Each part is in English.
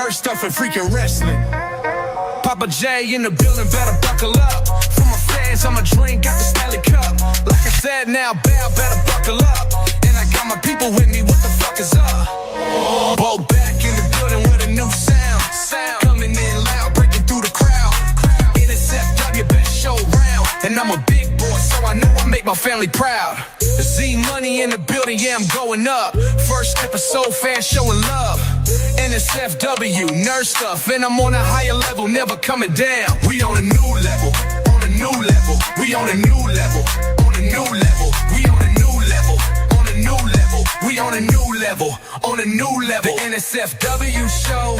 nerd stuff and freaking wrestling. Papa J in the building, better buckle up. For my fans, I'ma drink out the Stanley Cup. Like I said, now Bell better buckle up. And I got my people with me, what the fuck is up? Bo back in the building with a new sound. Coming in loud, breaking through the crowd. NSFW, best show round. And I'm a big boy, so I know I make my family proud. Z Money in the building, yeah, I'm going up. First episode, fans showing love. NSFW, nerd stuff, and I'm on a higher level, never coming down. We on a new level, on a new level. We on a new level, on a new level. We on a new level, on a new level. We on a new level, on a new level. The NSFW show,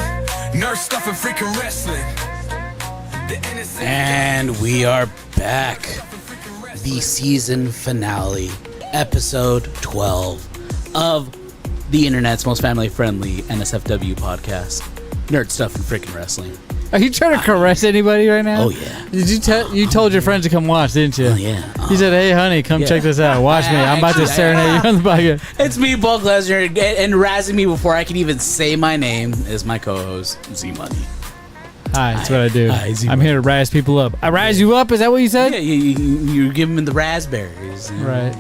nerd stuff and freaking wrestling. And we are back. The season finale, episode 12 of the internet's most family-friendly NSFW podcast, Nerd Stuff and Freaking Wrestling. Are you trying to caress anybody right now? Oh, yeah. Did you told your friends to come watch, didn't you? Oh, yeah. You said, hey, honey, come check this out. Watch me. I'm about to serenade you on the podcast. It's me, Bulk Lesnar, and razzing me before I can even say my name is my co-host, Z Money. Hi, that's what I do. Hi, I'm here to razz people up. I razz you up? Is that what you said? Yeah, you give them the raspberries. Right.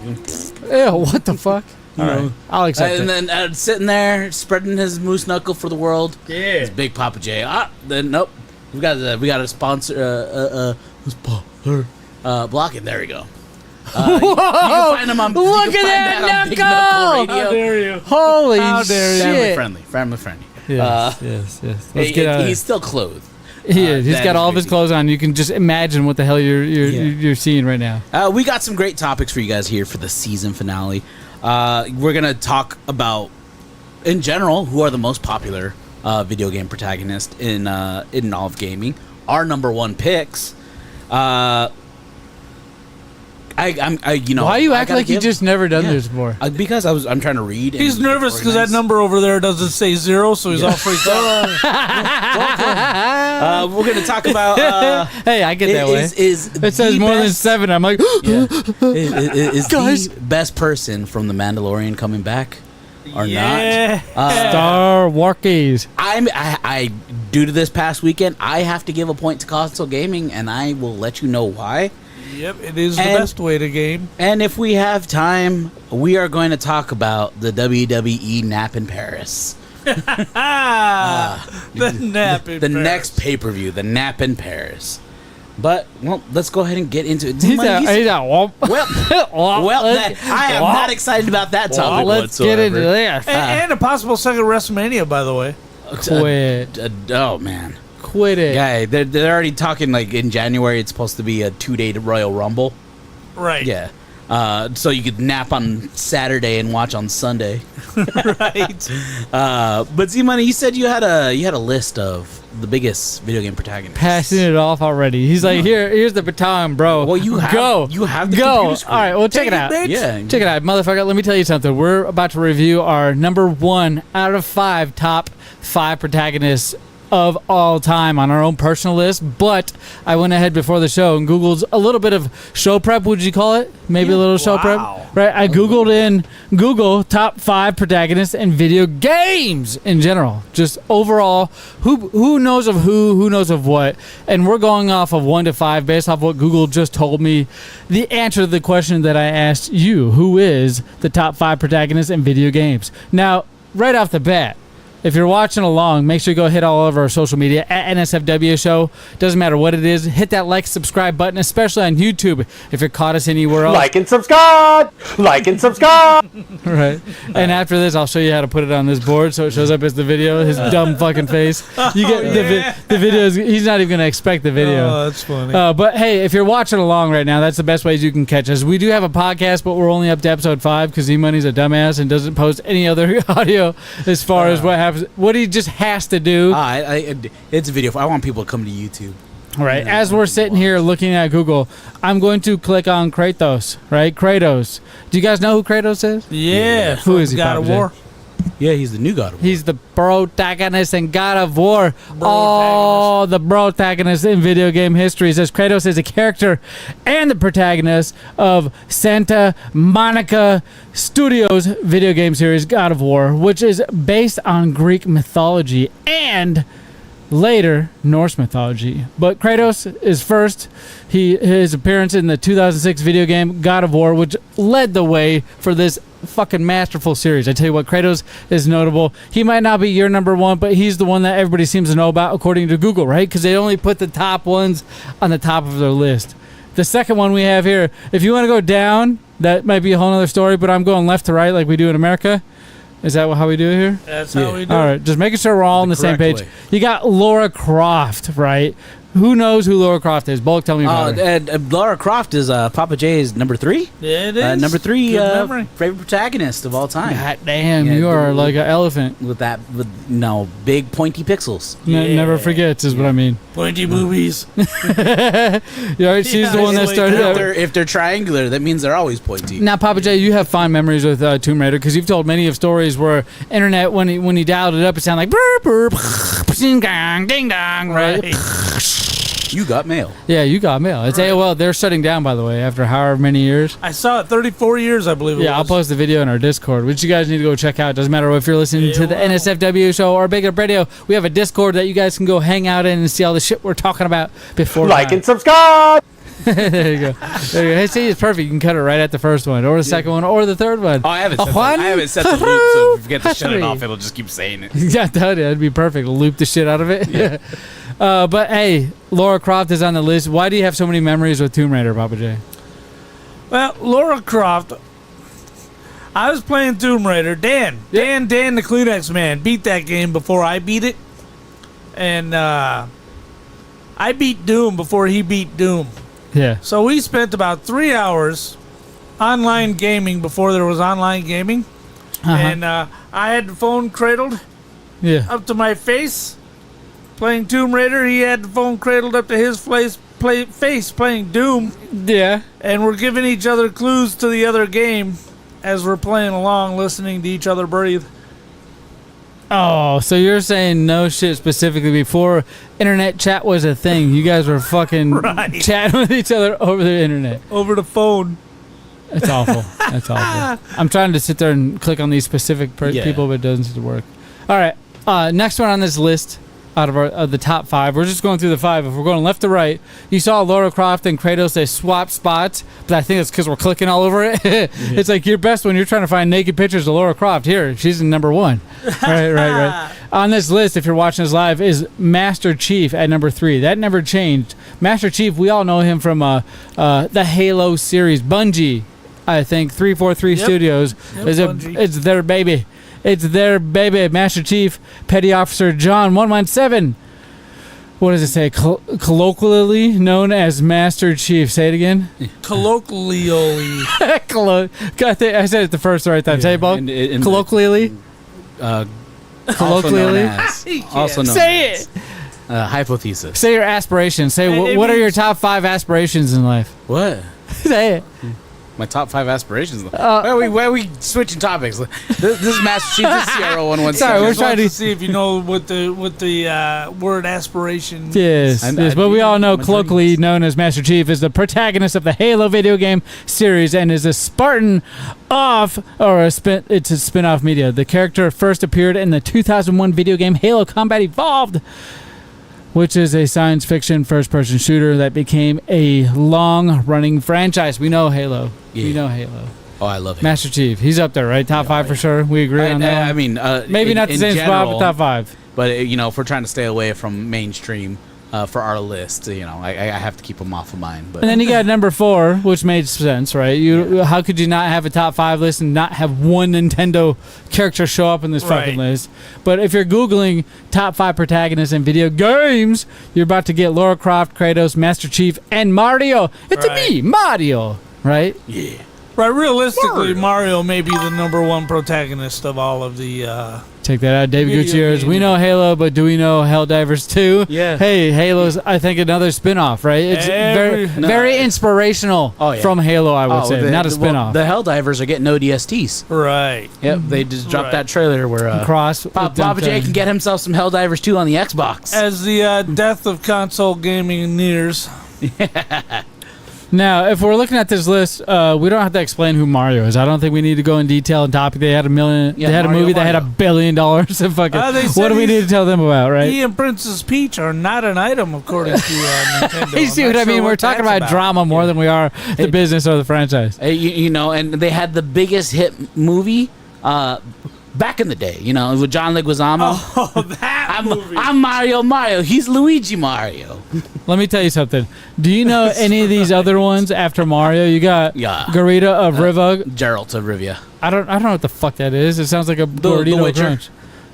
Ew, what the fuck? All right. I'll accept it. And then sitting there, spreading his moose knuckle for the world. Yeah. It's Big Papa J. Then nope. We got a sponsor. Block it. There we go. Whoa! You can find him on. Look at that Big knuckle! Knuckle Radio. How dare you? Holy shit! Family friendly. Yes. Let's get out of He's still clothed. He is. He's got all of his clothes on. You can just imagine what the hell you're seeing right now. We got some great topics for you guys here for the season finale. We're gonna talk about, in general, who are the most popular video game protagonists in all of gaming. Our number one picks. Why you act like you just never done this before? Because I'm trying to read. He's nervous because that number over there doesn't say 0, so he's all freaked out. We're gonna talk about. Hey, I get that way. It says more than 7. I'm like, is guys, the best person from The Mandalorian coming back or not? Star Walkies. I due to this past weekend, I have to give a point to console gaming, and I will let you know why. Yep, it is the best way to game. And if we have time, we are going to talk about the WWE Nap in Paris. The Nap in Paris. The next pay-per-view, the Nap in Paris. But, well, let's go ahead and get into it. I am not excited about that topic let's whatsoever. get into this. And a possible second WrestleMania, by the way. Quit. Oh, man. Quit it. Yeah, they're already talking like in January it's supposed to be a 2-day Royal Rumble. Right. Yeah. So you could nap on Saturday and watch on Sunday. Right. But Z-Money, you said you had a list of the biggest video game protagonists. Passing it off already. He's like, here's the baton, bro. Well, you have the computer screen. All right, well, check it out. Bitch. Yeah. Check it out, motherfucker. Let me tell you something. We're about to review our number 1 out of 5 top 5 protagonists of all time on our own personal list, but I went ahead before the show and Googled a little bit of show prep, would you call it? Maybe a little show prep? Right, I Googled in Google top 5 protagonists in video games in general. Just overall, who knows of who knows of what, and we're going off of 1 to 5 based off what Google just told me. The answer to the question that I asked you, who is the top 5 protagonists in video games? Now, right off the bat, if you're watching along, make sure you go hit all over our social media at NSFW Show. Doesn't matter what it is. Hit that like, subscribe button, especially on YouTube. If you're caught us anywhere else. Like and subscribe! Like and subscribe! Right. And after this, I'll show you how to put it on this board so it shows up as the video. His dumb fucking face. You get the video. He's not even going to expect the video. Oh, that's funny. But hey, if you're watching along right now, that's the best ways you can catch us. We do have a podcast, but we're only up to episode 5 because Z-Money's a dumbass and doesn't post any other audio as far as what happens. What he just has to do. It's a video. I want people to come to YouTube. All right. As we're sitting here looking at Google, I'm going to click on Kratos. Right, Kratos. Do you guys know who Kratos is? Yeah. Who is he? God of War. Yeah, he's the new God of War. He's the protagonist in God of War. Oh, the protagonist in video game history says Kratos is a character and the protagonist of Santa Monica Studios video game series God of War, which is based on Greek mythology and later Norse mythology. But Kratos is first. His appearance in the 2006 video game God of War, which led the way for this fucking masterful series. I tell you what, Kratos is notable. He might not be your number one, but he's the one that everybody seems to know about according to Google, right? Because they only put the top ones on the top of their list. The second one we have here, if you want to go down, that might be a whole other story, but I'm going left to right like we do in America. Is that how we do it here? That's how we do it. All right, just making sure we're all on the same correct page. way. You got Lara Croft, right? Who knows who Lara Croft is? Bullock, tell me about her. And Lara Croft is Papa J's number 3. Yeah, it is. Number 3 Good memory. favorite protagonist of all time. God damn, Yeah, you are dude. like an elephant. With big pointy pixels. Never forgets is what I mean. Pointy boobies. Yeah, she's the one that like started that. it. If they're triangular, that means they're always pointy. Now, Papa J, you have fond memories with Tomb Raider because you've told many of stories where internet, when he dialed it up, it sounded like burp, burp, ding dong, ding dong, right? You got mail. Yeah, you got mail. It's AOL. They're shutting down, by the way, after however many years. I saw it 34 years, I believe it Yeah, I'll was. post the video in our Discord, which you guys need to go check out. Doesn't matter if you're listening to the NSFW show or Big Up Radio. We have a Discord that you guys can go hang out in and see all the shit we're talking about before. Like and subscribe. There you go. There you go. Hey, see, it's perfect. You can cut it right at the first one, or the second one, or the third one. Oh, I haven't set Juan the loop, so if you forget to shut it Hurry. off, it'll just keep saying it. Yeah, that'd be perfect. We'll loop the shit out of it. But hey, Lara Croft is on the list. Why do you have so many memories with Tomb Raider, Papa J? Well, Lara Croft. I was playing Tomb Raider. Dan, the Kleenex man, beat that game before I beat it. And I beat Doom before he beat Doom. Yeah. So we spent about 3 hours online gaming before there was online gaming. And I had the phone cradled Yeah. up to my face playing Tomb Raider. He had the phone cradled up to his face playing Doom. Yeah. And we're giving each other clues to the other game as we're playing along, listening to each other breathe. Oh, so you're saying no shit specifically before internet chat was a thing. You guys were fucking Right. chatting with each other over the internet. Over the phone. That's awful. That's awful. I'm trying to sit there and click on these specific Yeah. people, but it doesn't seem to work. All right. Next one on this list out of the top 5. We're just going through the 5. If we're going left to right, you saw Lara Croft and Kratos, they swap spots, but I think it's because we're clicking all over it. It's like your best when you're trying to find naked pictures of Lara Croft. Here, she's in number 1. Right. On this list, if you're watching this live, is Master Chief at number 3. That never changed. Master Chief, we all know him from the Halo series. Bungie, I think, 343 Yep. Studios. Yep, Bungie. It's their baby. It's their baby. Master Chief, Petty Officer John 117. What does it say? Colloquially known as Master Chief. Say it again. Colloquially. I said it the first right time. Say it, Bob. Colloquially. Colloquially. Also known Say as, it. hypothesis. Say your aspirations. Say It what are your means- top 5 aspirations in life? What? Say it. My top 5 aspirations. Why are we switching topics? This is Master Chief. This is CRO 117. Sorry, we're Just trying wanted to- to see if you know what the word aspiration. Yes, I'm- yes, I but we do all know my colloquially dreams. known as Master Chief is the protagonist of the Halo video game series and is a Spartan it's a spin-off media. The character first appeared in the 2001 video game Halo Combat Evolved, which is a science fiction first-person shooter that became a long-running franchise. We know Halo. We Yeah. know Halo. Oh, I love it. Master Chief, he's up there, right? Top 5 for sure. We agree on that. I mean, Maybe not the in same spot, general, but top 5. But if we're trying to stay away from mainstream for our list, I have to keep them off of mine. But And then you got number 4, which made sense, right? How could you not have a top 5 list and not have one Nintendo character show up in this fucking Right. list? But if you're Googling top 5 protagonists in video games, you're about to get Lara Croft, Kratos, Master Chief, and Mario. It's Right. me, Mario, right? yeah, Right, realistically, Mario may be the number 1 protagonist of all of the Check that out. David Video Gutierrez. game. We know Halo, but do we know Helldivers 2? Yeah. Hey, Halo's, I think, another spin-off, right? It's very inspirational from Halo, I would say. Not a spin-off. The Helldivers are getting ODSTs. Right. Yep, they just dropped Right. that trailer where Cross. Papa J can get himself some Helldivers 2 on the Xbox. As the death of console gaming nears. Now, if we're looking at this list, we don't have to explain who Mario is. I don't think we need to go in detail and topic. They had Yeah, they had a Mario, movie that had Mario. $1 billion. So fucking, They said what do we need to tell them about, right? He and Princess Peach are not an item, according to Nintendo. You see I'm what not I mean? sure We're what talking that's about drama more than we are the business or the franchise. You know, and they had the biggest hit movie back in the day, you know, with John Leguizamo. Oh, that movie. I'm Mario. He's Luigi Mario. Let me tell you something. Do you know any of these other ones after Mario? You got Yeah. Garita of Riva. Geralt of Rivia. I don't know what the fuck that is. It sounds like a The Gordito Witcher. Crunch.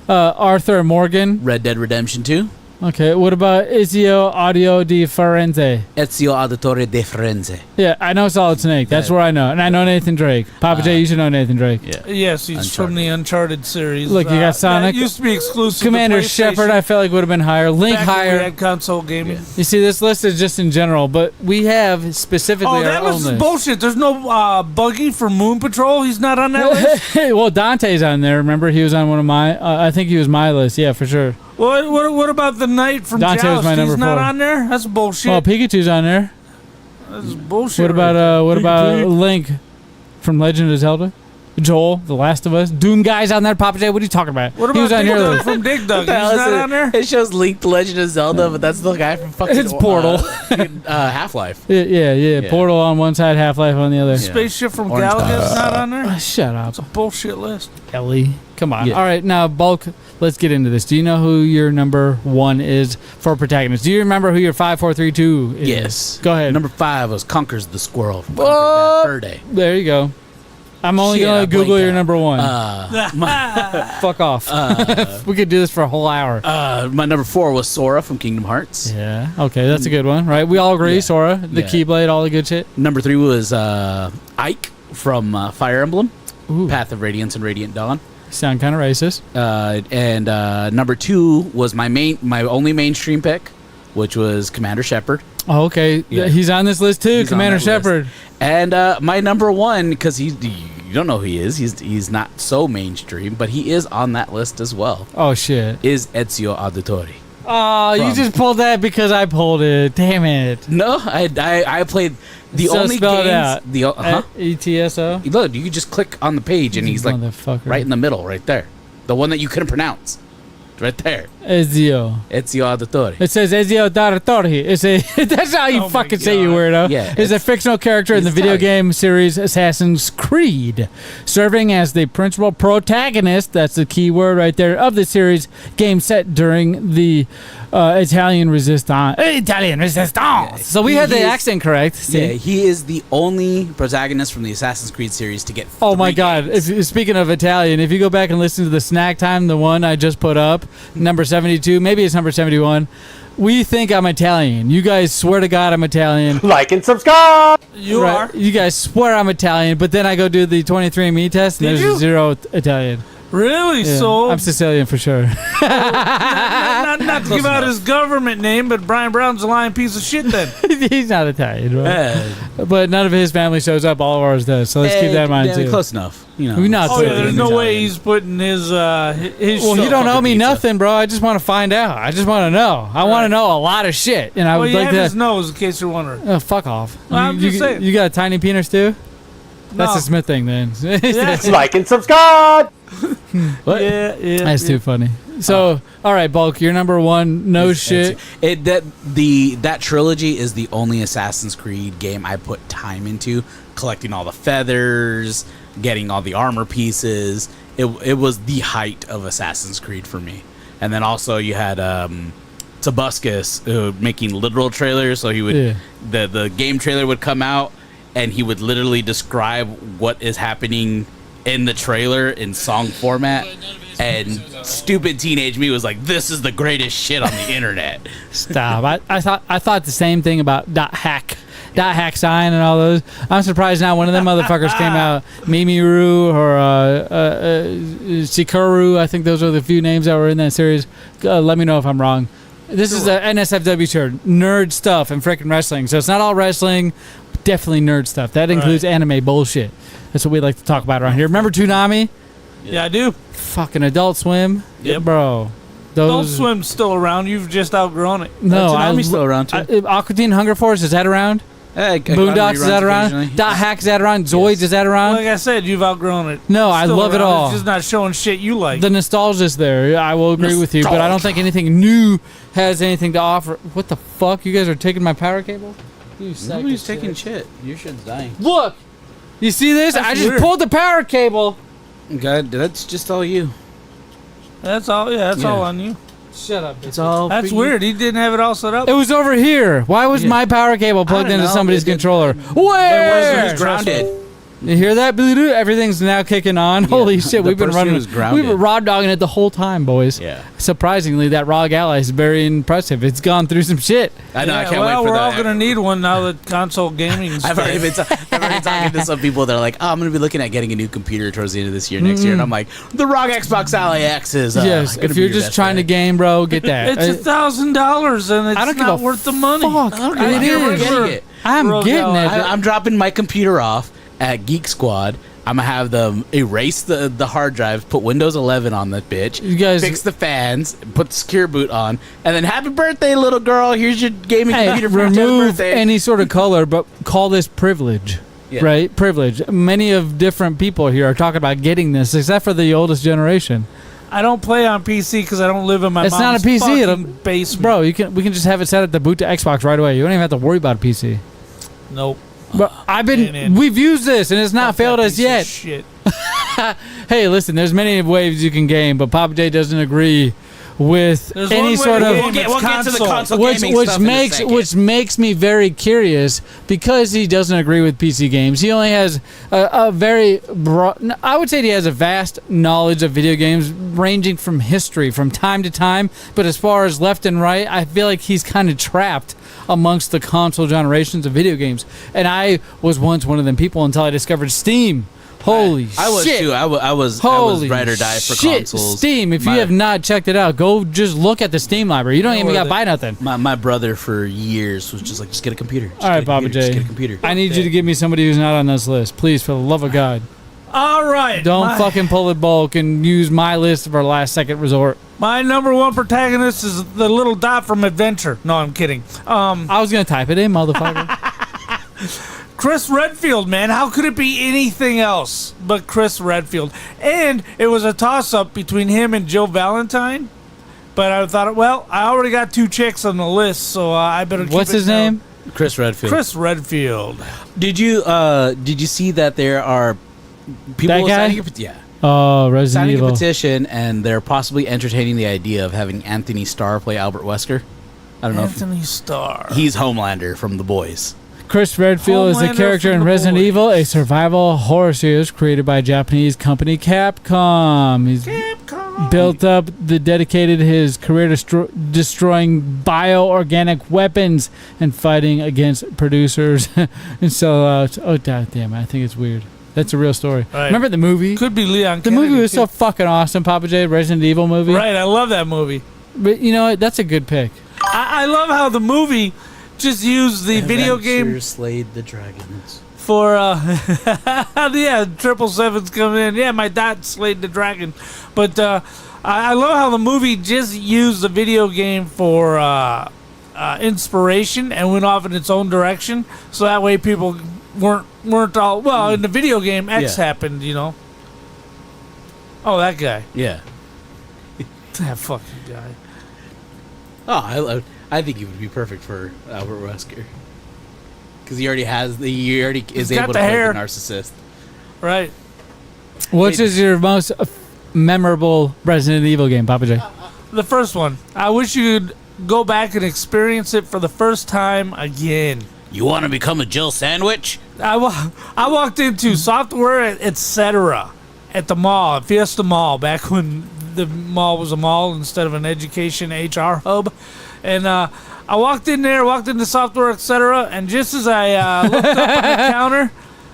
Arthur Morgan. Red Dead Redemption 2. Okay, what about Ezio Audio di Firenze? Ezio Auditore de Firenze. Yeah, I know Solid Snake. That's where I know. And I know Nathan Drake. Papa J, you should know Nathan Drake. Yeah. Yes, he's from the Uncharted series. Look, you got Sonic. That used to be exclusive Commander to PlayStation Shepard, I felt like would have been higher. Link back when we higher. had console gaming. You see, this list is just in general, but we have specifically Oh, that our own was list. bullshit. There's no Buggy from Moon Patrol. He's not on that list. Well, Dante's on there. Remember, he was on one of my. I think he was my list. Yeah, for sure. What about the Knight from Dante was Joust? my number He's not 4. on there. That's bullshit. Well, Pikachu's on there. That's bullshit. What about right there. Link from Legend of Zelda? Joel, The Last of Us. Doom Guy's on there. Papa J, what are you talking about? What he was about on Dig your Dug list. from Dig Dug? He's The hell is not it? on there. It shows Link the Legend of Zelda, but that's the guy from fucking It's Portal. Half-Life. Yeah. Portal on one side, Half-Life on the other. Spaceship from Orange Galaga's not on there. Shut up, It's a bullshit list. Ellie. Come on. Yeah. All right, now, Bulk, let's get into this. Do you know who your number 1 is for protagonist? Do you remember who your 5, 4, 3, 2 is? Yes. Go ahead. Number 5 was Conquers the Squirrel from What? Conquer Bad Fur Day. There you go. I'm only Shit, going I to Google blanked your out. number 1. Uh, Fuck off. We could do this for a whole hour. my number 4 was Sora from Kingdom Hearts. Yeah. Okay, that's a good one, right? We all agree, Yeah. Sora, the Yeah. Keyblade, all the good shit. Number 3 was Ike from Fire Emblem, Ooh, Path of Radiance and Radiant Dawn. sound kind of racist. And number 2 was my only mainstream pick, which was Commander Shepard. Oh, okay. Yeah. He's on this list too, He's on Commander that list. Shepard. And my number 1, because you don't know who he is. He's not so mainstream, but he is on that list as well. Oh shit. Is Ezio Auditore. Oh, you From- just pulled that because I pulled it. Damn it. No, I played the So only spell it games. out. The ETSO. look, you just click on the page and he's like Motherfucker. right in the middle, right there. The one that you couldn't pronounce, right there. Ezio. Ezio Auditore. It says Ezio Auditore. It's a that's how you Oh my fucking say you God. weirdo. Yeah, Is a it's- fictional character in the he's video Italian. game series Assassin's Creed, serving as the principal protagonist. That's the key word right there of the series game set during the Italian Resistance. Italian Resistance. So we He had the is- accent correct. See? Yeah, he is the only protagonist from the Assassin's Creed series to get. Oh my 3 God! games. Speaking of Italian, if you go back and listen to the snack time, the one I just put up, number 72, maybe it's number 71. We think I'm Italian. You guys swear to God I'm Italian. Like and subscribe. You Right. are. You guys swear I'm Italian, but then I go do the 23andMe test, and Did there's you? 0 Italian. Really? Yeah. So I'm Sicilian for sure. not to give out his government name, but Brian Brown's a lying piece of shit. Then He's not Italian, right? Eh, But none of his family shows up. All of ours does. So let's keep that in mind yeah, too. Close enough. You know. We're not oh putting yeah, there's in no Italian. way he's putting his. Well, show. you don't owe me pizza. nothing, bro. I just want to find out. I just want to know. I want to know a lot of shit, and I Well, would you like have to. his nose, in case you're wondering. Oh, fuck off. I'm you, just saying. You got a tiny penis too? That's No. a Smith thing then. Yeah. Like and subscribe. What? Yeah, yeah. That's too funny. So, all right, Bulk, you're number 1. No shit. That trilogy is the only Assassin's Creed game I put time into, collecting all the feathers, getting all the armor pieces. It was the height of Assassin's Creed for me. And then also you had Tobuscus making literal trailers, so he would Yeah. the game trailer would come out and he would literally describe what is happening in the trailer in song format. And stupid teenage me was like, "This is the greatest shit on the internet." Stop. I thought the same thing about .hack. Dot Hack Sign and all those. I'm surprised not one of them motherfuckers came out. Mimiru or Sikuru. I think those are the few names that were in that series. Let me know if I'm wrong. This is a NSFW shirt. Nerd stuff and freaking wrestling. So it's not all wrestling, definitely nerd stuff. That includes anime bullshit. That's what we like to talk about around here. Remember Toonami? Yeah, I do. Fucking Adult Swim? Yep. Bro. Adult Swim's still around. You've just outgrown it. No, Toonami's still around too. Aqua Teen Hunger Force, is that around? Boondocks, is that around? Dot Hack, is that around? Zoids, is that around? Like I said, you've outgrown it. No, I love it all. It's just not showing shit you like. The nostalgia's there. I will agree with you, but I don't think anything new has anything to offer. What the fuck? You guys are taking my power cable? You Nobody's taking shit. Your shit's dying. Look! You see this? That's I just weird. pulled the power cable. God, that's just all you. That's all. Yeah, that's all on you. Shut up. It's all. That's for you. weird. He didn't have it all set up. It was over here. Why was my power cable plugged don't into know. somebody's It didn't- controller? It Where? was grounded. You hear that, Blue? Everything's now kicking on. Holy shit, the we've been person running. was grounded. We've been raw dogging it the whole time, boys. Yeah. Surprisingly, that ROG Ally is very impressive. It's gone through some shit. I know. I can't well, wait for we're that. all gonna need one now that console gaming's. I've already been talking to some people that are like, I'm going to be looking at getting a new computer towards the end of this year, next year. And I'm like, the ROG Xbox Ally X is Yes, gonna if be you're your just best trying to bet. game, bro, get that. It's $1,000 and it's I don't give not a worth the money. fuck. I It don't care. is. We're getting it. I'm ROG getting Ally. it. I'm dropping my computer off at Geek Squad. I'm gonna have them erase the hard drives, put Windows 11 on the bitch, You guys- fix the fans, put the secure boot on, and then happy birthday, little girl. Here's your gaming Hey, computer for your 10th remove birthday. any sort of color, but call this privilege. Yeah. Right? Privilege. Many of different people here are talking about getting this, except for the oldest generation. I don't play on PC because I don't live in my It's not mom's a PC, fucking it'll- basement. Bro, we can just have it set up to boot to Xbox right away. You don't even have to worry about a PC. Nope. But Man. we've used this and it's not Fuck failed that us piece of yet. Shit. Hey, listen, there's many ways you can game, but Papa J doesn't agree with There's any one way sort to of game. we'll get to the console which gaming stuff in a makes second. me very curious because he doesn't agree with PC games. He only has a very broad, I would say he has a vast knowledge of video games ranging from history from time to time, but as far as left and right, I feel like he's kind of trapped amongst the console generations of video games. And I was once one of them people until I discovered Steam. Holy shit. I was too. I was Holy ride or die for shit. consoles. Steam, if My- you have not checked it out, go just look at the Steam library. You don't even got to buy nothing. My brother for years was just like, just get a computer. Just All right, get a Papa computer, Just J. get a computer. I need you to give me somebody who's not on this list. Please, for the love of God. All right. Don't fucking pull it bulk and use my list for last second resort. My number one protagonist is the little dot from Adventure. No, I'm kidding. I was going to type it in, motherfucker. Chris Redfield, man. How could it be anything else but Chris Redfield? And it was a toss-up between him and Jill Valentine. But I thought, well, I already got two chicks on the list, so I better keep What's it his down. name? Chris Redfield. Chris Redfield. Did you see that there are people That guy? signing a Oh, Resident signing a Evil. petition, and they're possibly entertaining the idea of having Anthony Starr play Albert Wesker? I don't know. Anthony Starr. He's Homelander from The Boys. Chris Redfield is a Homelander character from in The Resident Boys. Evil, a survival horror series created by Japanese company Capcom. He's built up the dedicated his career to destroying bioorganic weapons and fighting against producers and sellouts. Oh, damn, I think it's weird. That's a real story. Right. Remember the movie? Could be Leon The Kennedy, movie was too. so fucking awesome, Papa J. Resident Evil movie. Right, I love that movie. But you know what? That's a good pick. I love how the movie just used the video game Adventure Slayed the Dragons. for yeah, 777's coming in. Yeah, my dad slayed the dragon. But I love how the movie just used the video game for inspiration and went off in its own direction. So that way people weren't all well in the video game X Yeah. happened, you know. Oh, that guy. Yeah. That fucking guy. Oh, I think he would be perfect for Albert Wesker. Because he already is got able to the play hair. the narcissist. Right. Which is your most memorable Resident Evil game, Papa J? The first one. I wish you'd go back and experience it for the first time again. You want to become a Jill sandwich? I walked into software, etc. at the mall, at Fiesta Mall, back when the mall was a mall instead of an education HR hub. And I I walked into software, etc., and just as I looked up on the counter,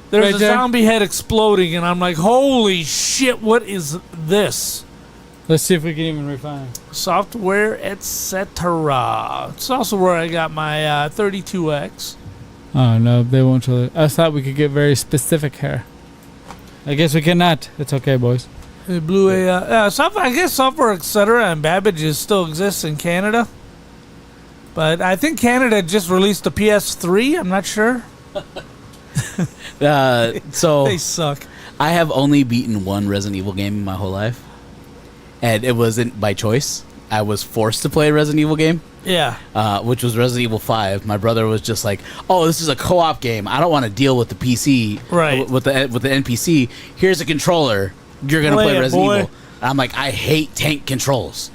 there's Right a there? zombie head exploding, and I'm like, holy shit, what is this? Let's see if we can even refine. Software, etc. It's also where I got my 32X. Oh no, they won't show it. I thought we could get very specific here. I guess we cannot. It's okay, boys. It blew software, I guess software, etc. and Babbage still exists in Canada. But I think Canada just released a PS3. I'm not sure. So They suck. I have only beaten one Resident Evil game in my whole life, and it wasn't by choice. I was forced to play a Resident Evil game, Yeah. which was Resident Evil 5. My brother was just like, "Oh, this is a co-op game. I don't want to deal with the PC, Right. With the NPC. Here's a controller. You're gonna Play play it, Resident boy." Evil." And I'm like, I hate tank controls.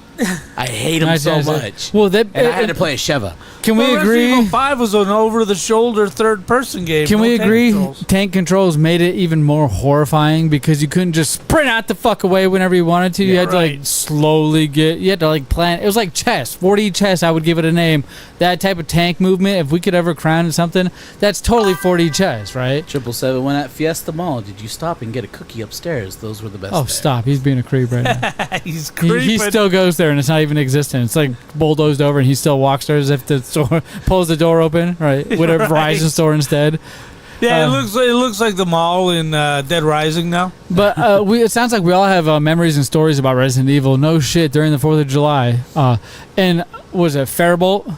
I hate them so much. Well, that And I had to play a Sheva. Can we Well, agree? Resident Evil 5 was an over-the-shoulder third-person game. Can no we tank agree? controls. Tank controls made it even more horrifying because you couldn't just sprint out the fuck away whenever you wanted to. You had to like Right. slowly get. You had to like plan. It was like chess, 4D chess. I would give it a name. That type of tank movement. If we could ever crown it something, that's totally 4D chess, right? 777 went at Fiesta Mall. Did you stop and get a cookie upstairs? Those were the best. Oh, there. stop! He's being a creep right now. He's he creeping. still goes there and it's not even existent. It's like bulldozed over and he still walks there as if the store pulls the door open, right? With a Right. Verizon store instead. Yeah, Uh, it looks like the mall in Dead Rising now. But it sounds like we all have memories and stories about Resident Evil. No shit, during the 4th of July. And was it Faribault?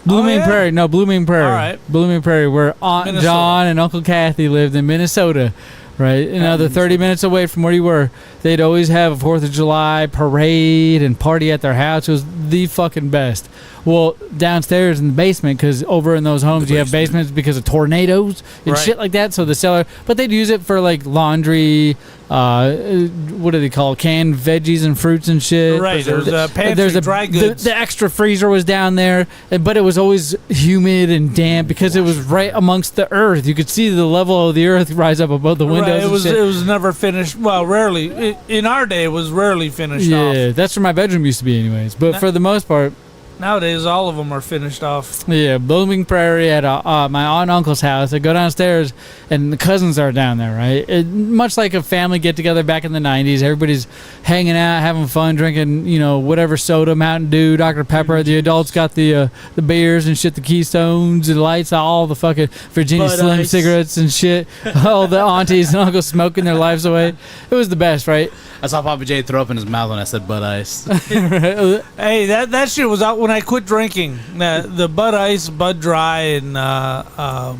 Blooming yeah. Prairie. No, Blooming Prairie. All right. Blooming Prairie, where Aunt Minnesota. John and Uncle Kathy lived in Minnesota. Right? Another 30 minutes away from where you were. They'd always have a 4th of July parade and party at their house. It was the fucking best. Well, downstairs in the basement, because over in those homes you have basements because of tornadoes and Right. shit like that. So the cellar, but they'd use it for like laundry. What do they call it? Canned veggies and fruits and shit. Right, there's a pantry, dry goods. The extra freezer was down there, but it was always humid and damp because it was right amongst the earth. You could see the level of the earth rise up above the windows. Right, and shit. it was never finished. Well, rarely. In our day, it was rarely finished off. Yeah, that's where my bedroom used to be, anyways. But for the most part, Nowadays, all of them are finished off. yeah, Blooming Prairie at my aunt and uncle's house. I go downstairs, and the cousins are down there, right? Much like a family get together back in the '90s. Everybody's hanging out, having fun, drinking, whatever soda, Mountain Dew, Dr Pepper. The adults got the beers and shit, the Keystones, the lights, all the fucking Virginia Bud Slim Ice. cigarettes and shit. All the aunties and uncles smoking their lives away. It was the best, right? I saw Papa J throw up in his mouth when I said Bud Ice. Hey, that shit was out when I quit drinking. The Bud Ice, Bud Dry, and God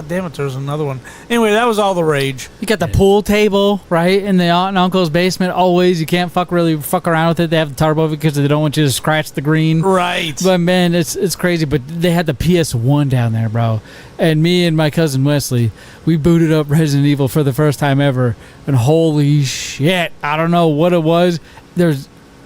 damn it, there's another one. Anyway, that was all the rage. You got the pool table, right, in the aunt and uncle's basement. Always, you can't really fuck around with it. They have the tarp over because they don't want you to scratch the green. Right. But man, it's crazy. But they had the PS1 down there, bro. And me and my cousin Wesley, we booted up Resident Evil for the first time ever. And holy shit, I don't know what it was.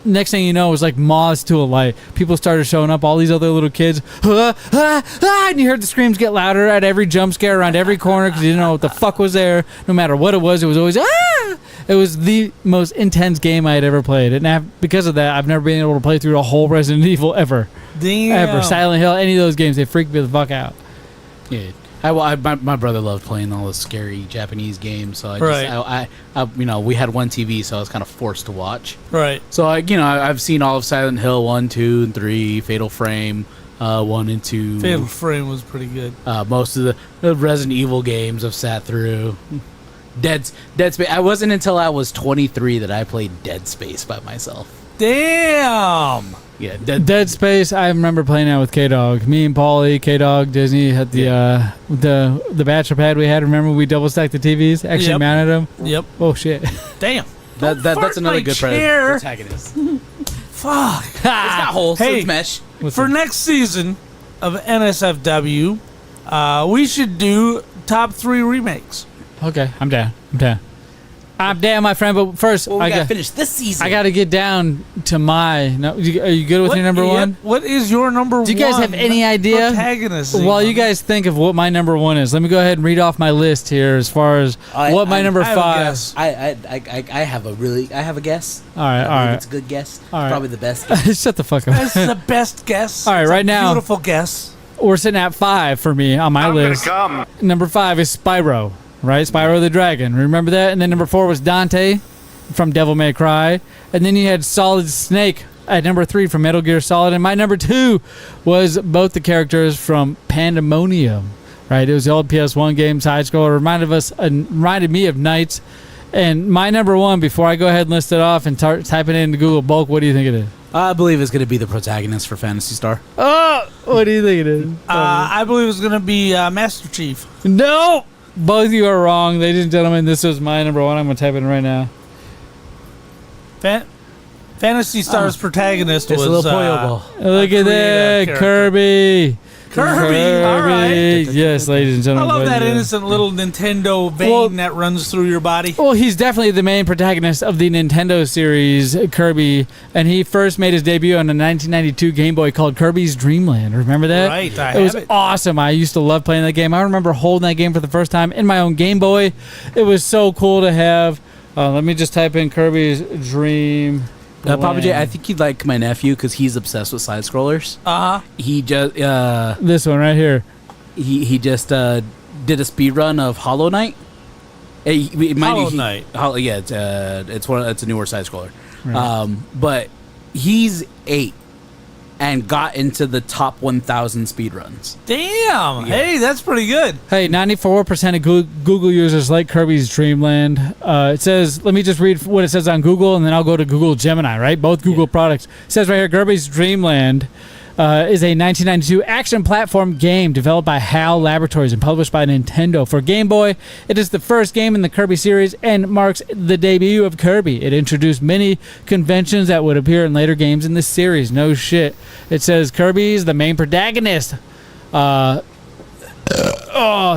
Next thing you know, it was like moths to a light. People started showing up, all these other little kids. And you heard the screams get louder at every jump scare around every corner because you didn't know what the fuck was there. No matter what it was always ah! It was the most intense game I had ever played. And because of that, I've never been able to play through the whole Resident Evil ever. Damn. Ever. Silent Hill, any of those games, they freaked me the fuck out. Yeah. My brother loved playing all the scary Japanese games, so Right. we had one TV, so I was kind of forced to watch. Right. So I've seen all of Silent Hill 1, 2, and 3, Fatal Frame 1 and 2. Fatal Frame was pretty good. Most of the Resident Evil games I've sat through. Dead Space. I wasn't until I was 23 that I played Dead Space by myself. Damn. Yeah, Dead Space, I remember playing out with K-Dog. Me and Paulie, K-Dog, Disney had the bachelor pad we had. Remember we double stacked the TVs? Actually Yep. mounted them? Yep. Oh, shit. Damn. that's fart another my good chair. protagonist. Fuck. It's got holes. Hey. It's mesh. For next season of NSFW, we should do top 3 remakes. Okay, I'm down. I'm damn, my friend. But first, Well, we I gotta got finish this season. I got to get down to my. No, are you good with your number one? What is your number one? Do you guys have any idea? Protagonist. While you guys think of what my number one is, let me go ahead and read off my list here as far as what my number I have a 5. guess. I have a guess. All right, I all believe right. It's a good guess. All right. Probably the best guess. Shut the fuck up. That's the best guess. All right, It's a right now- beautiful guess. We're sitting at 5 for me on my list. Number 5 is Spyro, right? Spyro the Dragon. Remember that? And then number 4 was Dante from Devil May Cry. And then you had Solid Snake at number 3 from Metal Gear Solid. And my number 2 was both the characters from Pandemonium, right? It was the old PS1 game, side scroller. Reminded me of Knights. And my number 1, before I go ahead and list it off and type it into Google Bulk, what do you think it is? I believe it's going to be the protagonist for Phantasy Star. Oh, what do you think it is? I believe it's gonna be Master Chief. No! Both of you are wrong, ladies and gentlemen. This was my number 1. I'm going to type it in right now. Fantasy Star's protagonist It's was a little Poyo Look at that, character. Kirby. Kirby. All right. Yes, ladies and I gentlemen. love that yeah. innocent little Nintendo vein Well- that runs through your body. Well, he's definitely the main protagonist of the Nintendo series, Kirby, and he first made his debut on a 1992 Game Boy called Kirby's Dream Land. Remember that? Right, I It was have it. awesome. I used to love playing that game. I remember holding that game for the first time in my own Game Boy. It was so cool to have. Let me just type in Kirby's Dream. Papa J, I Land. think you'd like my nephew because he's obsessed with side scrollers. He just This one right here. he just did a speed run of Hollow Knight. Hollow Knight. It's it's a newer side scroller. Right. But he's 8 and got into the top 1,000 speed runs. Damn. Hey, that's pretty good. Hey, 94% of Google users like Kirby's Dream Land. It says, let me just read what it says on Google, and then I'll go to Google Gemini, right? Both Google products. It says right here, Kirby's Dream Land is a 1992 action platform game developed by HAL Laboratories and published by Nintendo for Game Boy. It is the first game in the Kirby series and marks the debut of Kirby. It introduced many conventions that would appear in later games in this series. No shit. It says Kirby is the main protagonist.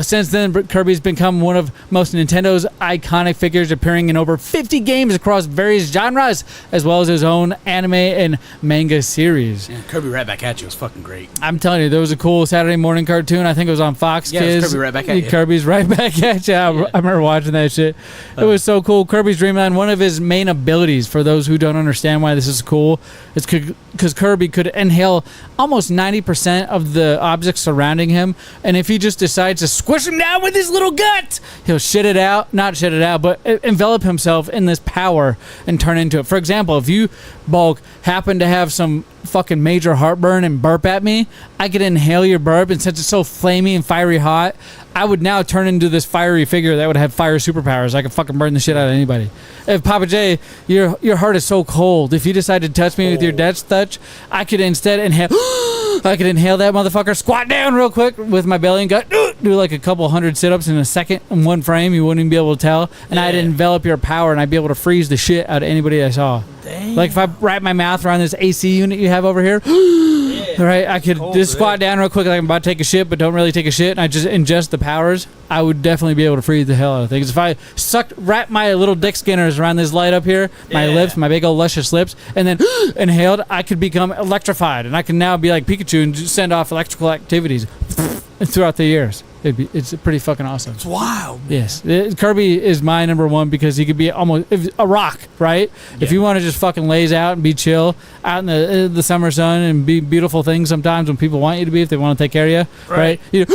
Since then, Kirby's become one of most Nintendo's iconic figures, appearing in over 50 games across various genres, as well as his own anime and manga series. Yeah, Kirby right back at you was fucking great. I'm telling you, there was a cool Saturday morning cartoon. I think it was on Fox Yeah, it was Kids. Kirby right back at you. Kirby's right back at you. I remember watching that shit. It was so cool. Kirby's Dream Land, one of his main abilities, for those who don't understand why this is cool, is because Kirby could inhale almost 90% of the objects surrounding him, and if he just decides to squish him down with his little gut, he'll not shit it out, but envelop himself in this power and turn into it. For example, if you, Bulk, happen to have some fucking major heartburn and burp at me, I could inhale your burp, and since it's so flamey and fiery hot, I would now turn into this fiery figure that would have fire superpowers. I could fucking burn the shit out of anybody. If Papa J, your heart is so cold, if you decide to touch me with your death touch, I could instead inhale. I could inhale that motherfucker, squat down real quick with my belly and go do like a couple hundred sit-ups in a second in one frame. You wouldn't even be able to tell, and I'd envelop your power, and I'd be able to freeze the shit out of anybody I saw. Damn. Like if I wrap my mouth around this AC unit you have over here, right? I could just squat down real quick like I'm about to take a shit, but don't really take a shit, and I just ingest the powers. I would definitely be able to freeze the hell out of things. If I wrap my little dick skinners around this light up here, my lips, my big old luscious lips, and then inhaled, I could become electrified, and I can now be like Pikachu and just send off electrical activities throughout the years. It's pretty fucking awesome. It's wild. Yes, Kirby is my number one because he could be almost a rock, right? If you want to just fucking laze out and be chill out in the summer sun and be beautiful things sometimes when people want you to be, if they want to take care of you, right? You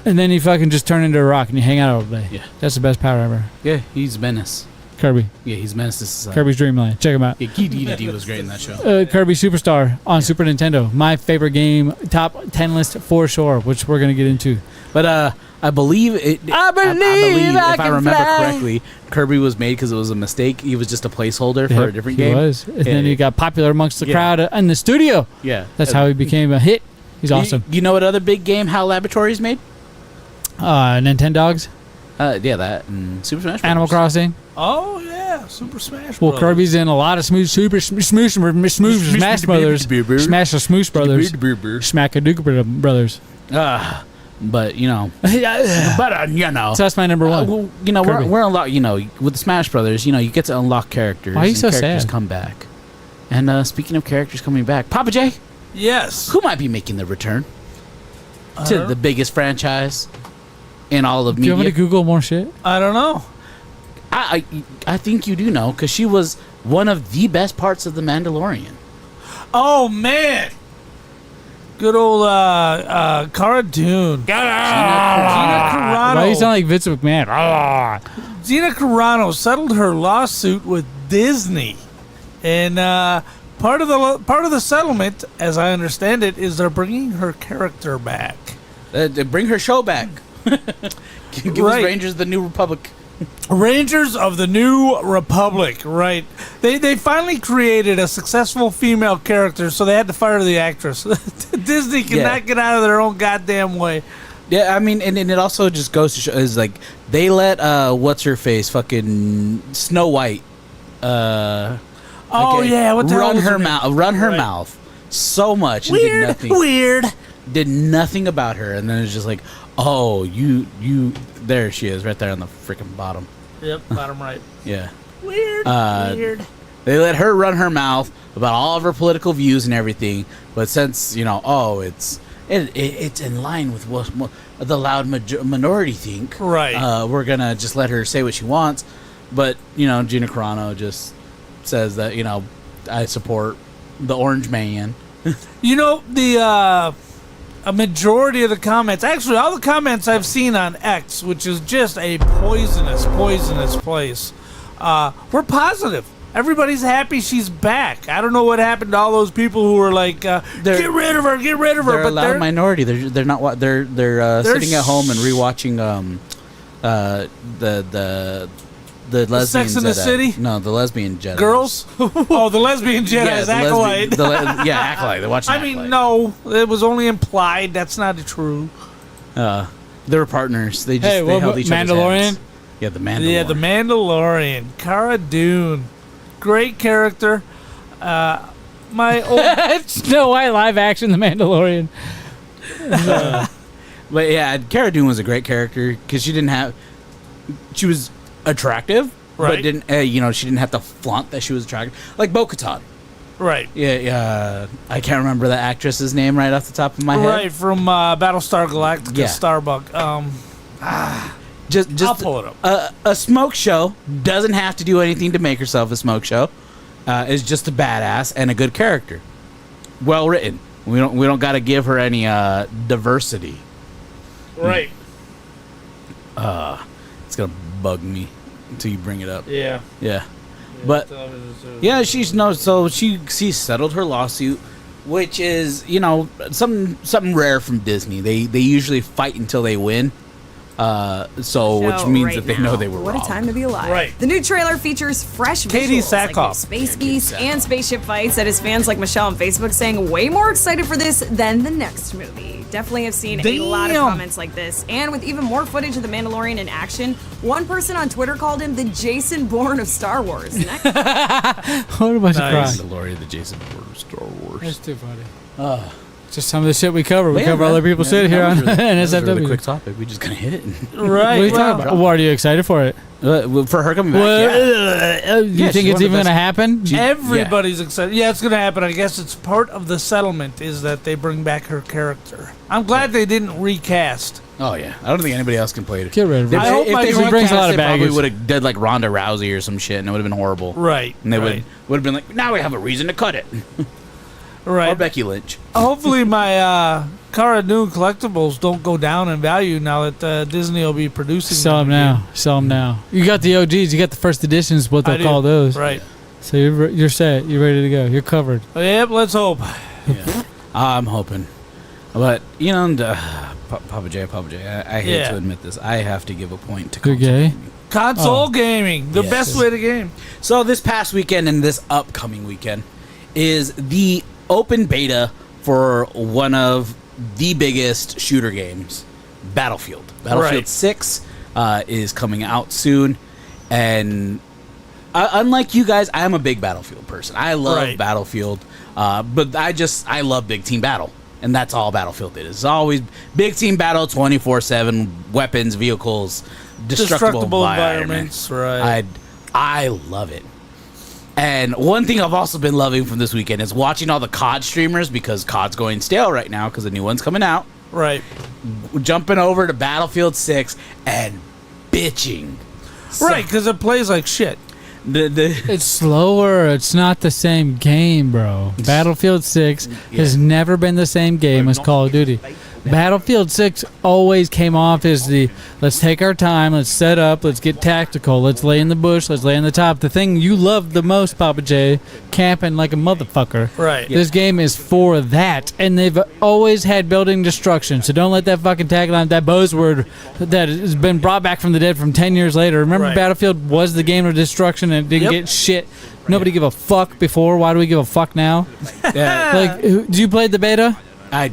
and then you fucking just turn into a rock and you hang out all day. Yeah. That's the best power ever. Yeah, he's menace. Kirby. Yeah, he's menace to society. Kirby's Dream Land. Check him out. Yeah, Kid was great in that show. Kirby Superstar on Super Nintendo. My favorite game, top 10 list for sure, which we're going to get into. But I believe it. I believe I if I can remember fly. correctly, Kirby was made because it was a mistake. He was just a placeholder for a different he game. was. And then he got popular amongst the Yeah. crowd in the studio. Yeah, That's how he became a hit. He's awesome. You know what other big game HAL Laboratories made? Nintendogs, Yeah, that and Super Smash Bros. Animal Crossing. Oh yeah, Super Smash Bros. Well, Kirby's in a lot of Smooth Smash Brothers, Smash the Smoosh Brothers, Smack a Brothers. but you know, So that's my number one. well, you know, Kirby. we're unlock. You know, with the Smash Brothers, you know, you get to unlock characters. Why are you and so characters sad? come back. And speaking of characters coming back, Papa J, Yes. who might be making the return to the biggest franchise in all of Do you want me media? to Google more shit? I don't know. I think you do know because she was one of the best parts of the Mandalorian. Oh man. Good old Cara Dune. Gina Carano. Why you sound like Vince McMahon? Ah. Gina Carano settled her lawsuit with Disney, and part of the settlement, as I understand it, is they're bringing her character back. Bring her show back. Give us Right. Rangers of the New Republic. Rangers of the New Republic, right? They finally created a successful female character, so they had to fire the actress. Disney cannot get out of their own goddamn way. Yeah, I mean, and it also just goes to show is like they let what's her face, fucking Snow White, Oh yeah, what the hell run was her name? mouth, run her Right. mouth so much and did nothing. Weird. Did nothing about her, and then it's just like, oh, you, there she is, right there on the freaking bottom. Yep, bottom right. Yeah, Weird. Weird. They let her run her mouth about all of her political views and everything, but since you know, it's in line with what the loud minority think. Right. We're gonna just let her say what she wants, but you know, Gina Carano just says that you know, I support the Orange Man. You know, a majority of the comments, actually all the comments I've seen on X, which is just a poisonous place, were positive. Everybody's happy she's back. I don't know what happened to all those people who were like, get rid of her, get rid of her. They're a But loud minority. They're not. They're sitting at home and rewatching the lesbian Sex and the Jedi. City? No, the lesbian Jedi. girls? Oh, the lesbian Jedi's the acolyte. acolyte. They're watching. I mean, Acolyte. no, it was only implied. That's not true. They were partners. They just Hey, they what held about each other's Mandalorian? hands. Yeah, the Mandalorian. Yeah, the Mandalorian. Cara Dune. Great character. My old Snow White live action, The Mandalorian. But yeah, Cara Dune was a great character because she was attractive, but Right. didn't she didn't have to flaunt that she was attractive, like Bo-Katan. right. Yeah, I can't remember the actress's name right off the top of my head. Right, from Battlestar Galactica, Yeah. Starbuck. Just I'll pull it up. A smoke show doesn't have to do anything to make herself a smoke show. Is just a badass and a good character, well written. We don't got to give her any diversity. Right. It's gonna bug me until you bring it up. Yeah. Yeah, but yeah, so she settled her lawsuit, which is something rare from Disney. They usually fight until they win. Which Show means right that they now. know they were What wrong. a time to be alive. Right. The new trailer features fresh Katie visuals like Sackhoff. new space beasts and spaceship fights that has fans like Michelle on Facebook saying way more excited for this than the next movie. Definitely have seen a lot of Damn. comments like this. And with even more footage of the Mandalorian in action, one person on Twitter called him the Jason Bourne of Star Wars. Next- What a bunch of Nice. crap. Mandalorian, the Jason Bourne of Star Wars. That's too funny. Just some of the shit we cover. We Yeah, cover man. other people's Yeah, shit here that on was that was a NSFW. really quick topic. We just kind of hit it. Right. What are you well, talking about? What, are you excited for it? For her coming back, yeah. You Yeah, think she's it's one of even the going to best- happen? Everybody's excited. Yeah, it's going to happen. I guess it's part of the settlement is that they bring back her character. I'm glad they didn't recast. Oh yeah, I don't think anybody else can play it. Get rid of her. I hope my- if she they brings a lot of recast it, probably baggage. would have did like Ronda Rousey or some shit, and it would have been horrible. Right. And they right. would have been like, now we have a reason to cut it. Or Right. Becky Lynch. Hopefully my Cara Dune collectibles don't go down in value now that Disney will be producing Sell them again. now. Sell them now. You got the OGs. You got the first editions, what I they'll do. call those. Right. So you're set. You're ready to go. You're covered. Yep, let's hope. I'm hoping, but Papa J, I hate Yeah. to admit this. I have to give a point to Good console gay. gaming. Console gaming, the Yes. best way to game. So this past weekend and this upcoming weekend is the open beta for one of the biggest shooter games, Battlefield. Battlefield Right. 6 is coming out soon, and unlike you guys, I am a big Battlefield person. I love Right. Battlefield, but I love big team battle. And that's all Battlefield is. It's always big team battle, 24/7, weapons, vehicles, destructible environments. Right. I love it. And one thing I've also been loving from this weekend is watching all the COD streamers, because COD's going stale right now because the new one's coming out. Right. Jumping over to Battlefield 6 and bitching. Right, because it plays like shit. It's slower. It's not the same game, bro. Battlefield 6 has never been the same game as Call of Duty. Battlefield 6 always came off as the let's take our time, let's set up, let's get tactical, let's lay in the bush, let's lay in the top. The thing you love the most, Papa J, camping like a motherfucker. Right. This game is for that, and they've always had building destruction. So don't let that fucking tagline, that buzzword that has been brought back from the dead from 10 years later. Remember, Right. Battlefield was the game of destruction and it didn't get shit. Nobody give a fuck before. Why do we give a fuck now? Yeah. Like, did you play the beta? I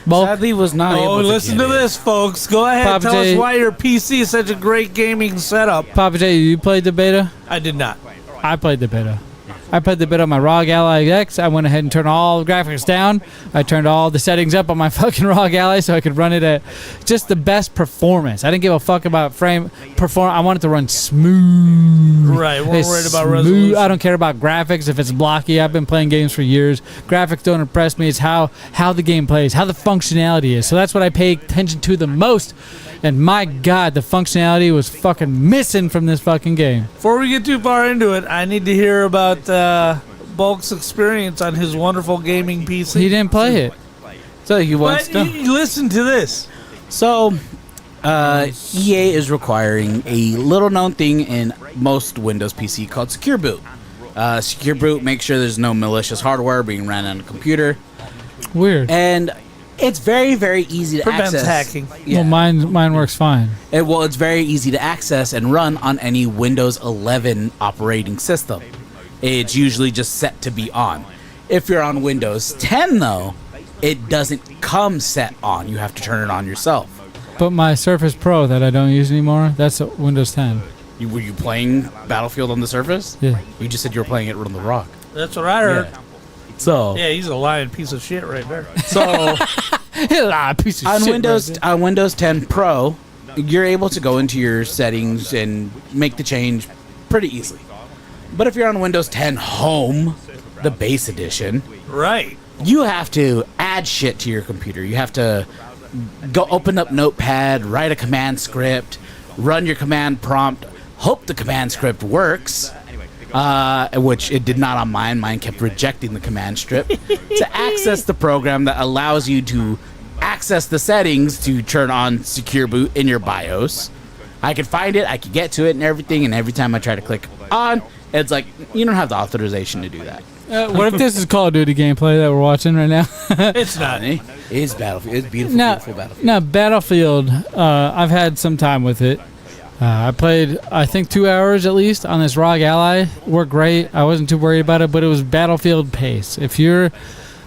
Bo? sadly was not able to Listen get to it. this, folks. Go ahead. Papa Tell J- us why your PC is such a great gaming setup. Papa J, you played the beta? I did not. I played the beta. I played the beta on my ROG Ally X. I went ahead and turned all the graphics down. I turned all the settings up on my fucking ROG Ally so I could run it at just the best performance. I didn't give a fuck about I wanted to run smooth. Right. We're It's worried about smooth. resolution. I don't care about graphics if it's blocky. I've been playing games for years. Graphics don't impress me. It's how the game plays, how the functionality is. So that's what I pay attention to the most. And my God, the functionality was fucking missing from this fucking game. Before we get too far into it, I need to hear about Bulk's experience on his wonderful gaming PC. He didn't play it. So he wants But to. listen to this. So, EA is requiring a little-known thing in most Windows PC called Secure Boot. Secure Boot makes sure there's no malicious hardware being ran on a computer, Weird. and it's very, very easy to Prevents access. hacking. Yeah. Well, mine works fine. It's very easy to access and run on any Windows 11 operating system. It's usually just set to be on. If you're on Windows 10, though, it doesn't come set on. You have to turn it on yourself. But my Surface Pro that I don't use anymore, that's a Windows 10. Were you playing Battlefield on the Surface? Yeah. You just said you were playing it on the ROG. That's what I heard. So, Yeah, he's a lying piece of shit right there. so Piece of on shit, Windows right on Windows 10 Pro, you're able to go into your settings and make the change pretty easily. But if you're on Windows 10 Home, the base edition, Right. you have to add shit to your computer. You have to go open up Notepad, write a command script, run your command prompt, hope the command script works, which it did not on mine. Mine kept rejecting the command script to access the program that allows you to access the settings to turn on Secure Boot in your BIOS. I could find it, I could get to it and everything, and every time I try to click on, it's like, you don't have the authorization to do that. What if this is Call of Duty gameplay that we're watching right now? It's not. It's Battlefield. It's beautiful, No, beautiful Battlefield. no, Battlefield, I've had some time with it. I played, I think, 2 hours at least on this ROG Ally. Worked great. I wasn't too worried about it, but it was Battlefield pace. If you're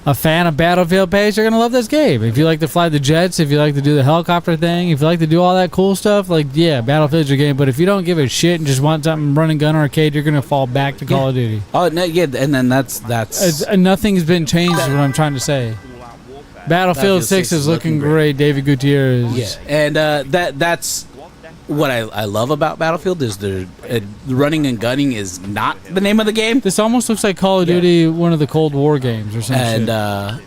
a fan of Battlefield pace, you're going to love this game. If you like to fly the jets, if you like to do the helicopter thing, if you like to do all that cool stuff, like, yeah, Battlefield's your game. But if you don't give a shit and just want something run and gun arcade, you're going to fall back to Call of Duty. Oh no, yeah, and then that's Nothing's been changed is what I'm trying to say. Battlefield 6 is looking great. David Gutierrez. yeah, and that's what I love about Battlefield is the running and gunning is not the name of the game, This almost looks like Call of Duty, one of the Cold War games or something. and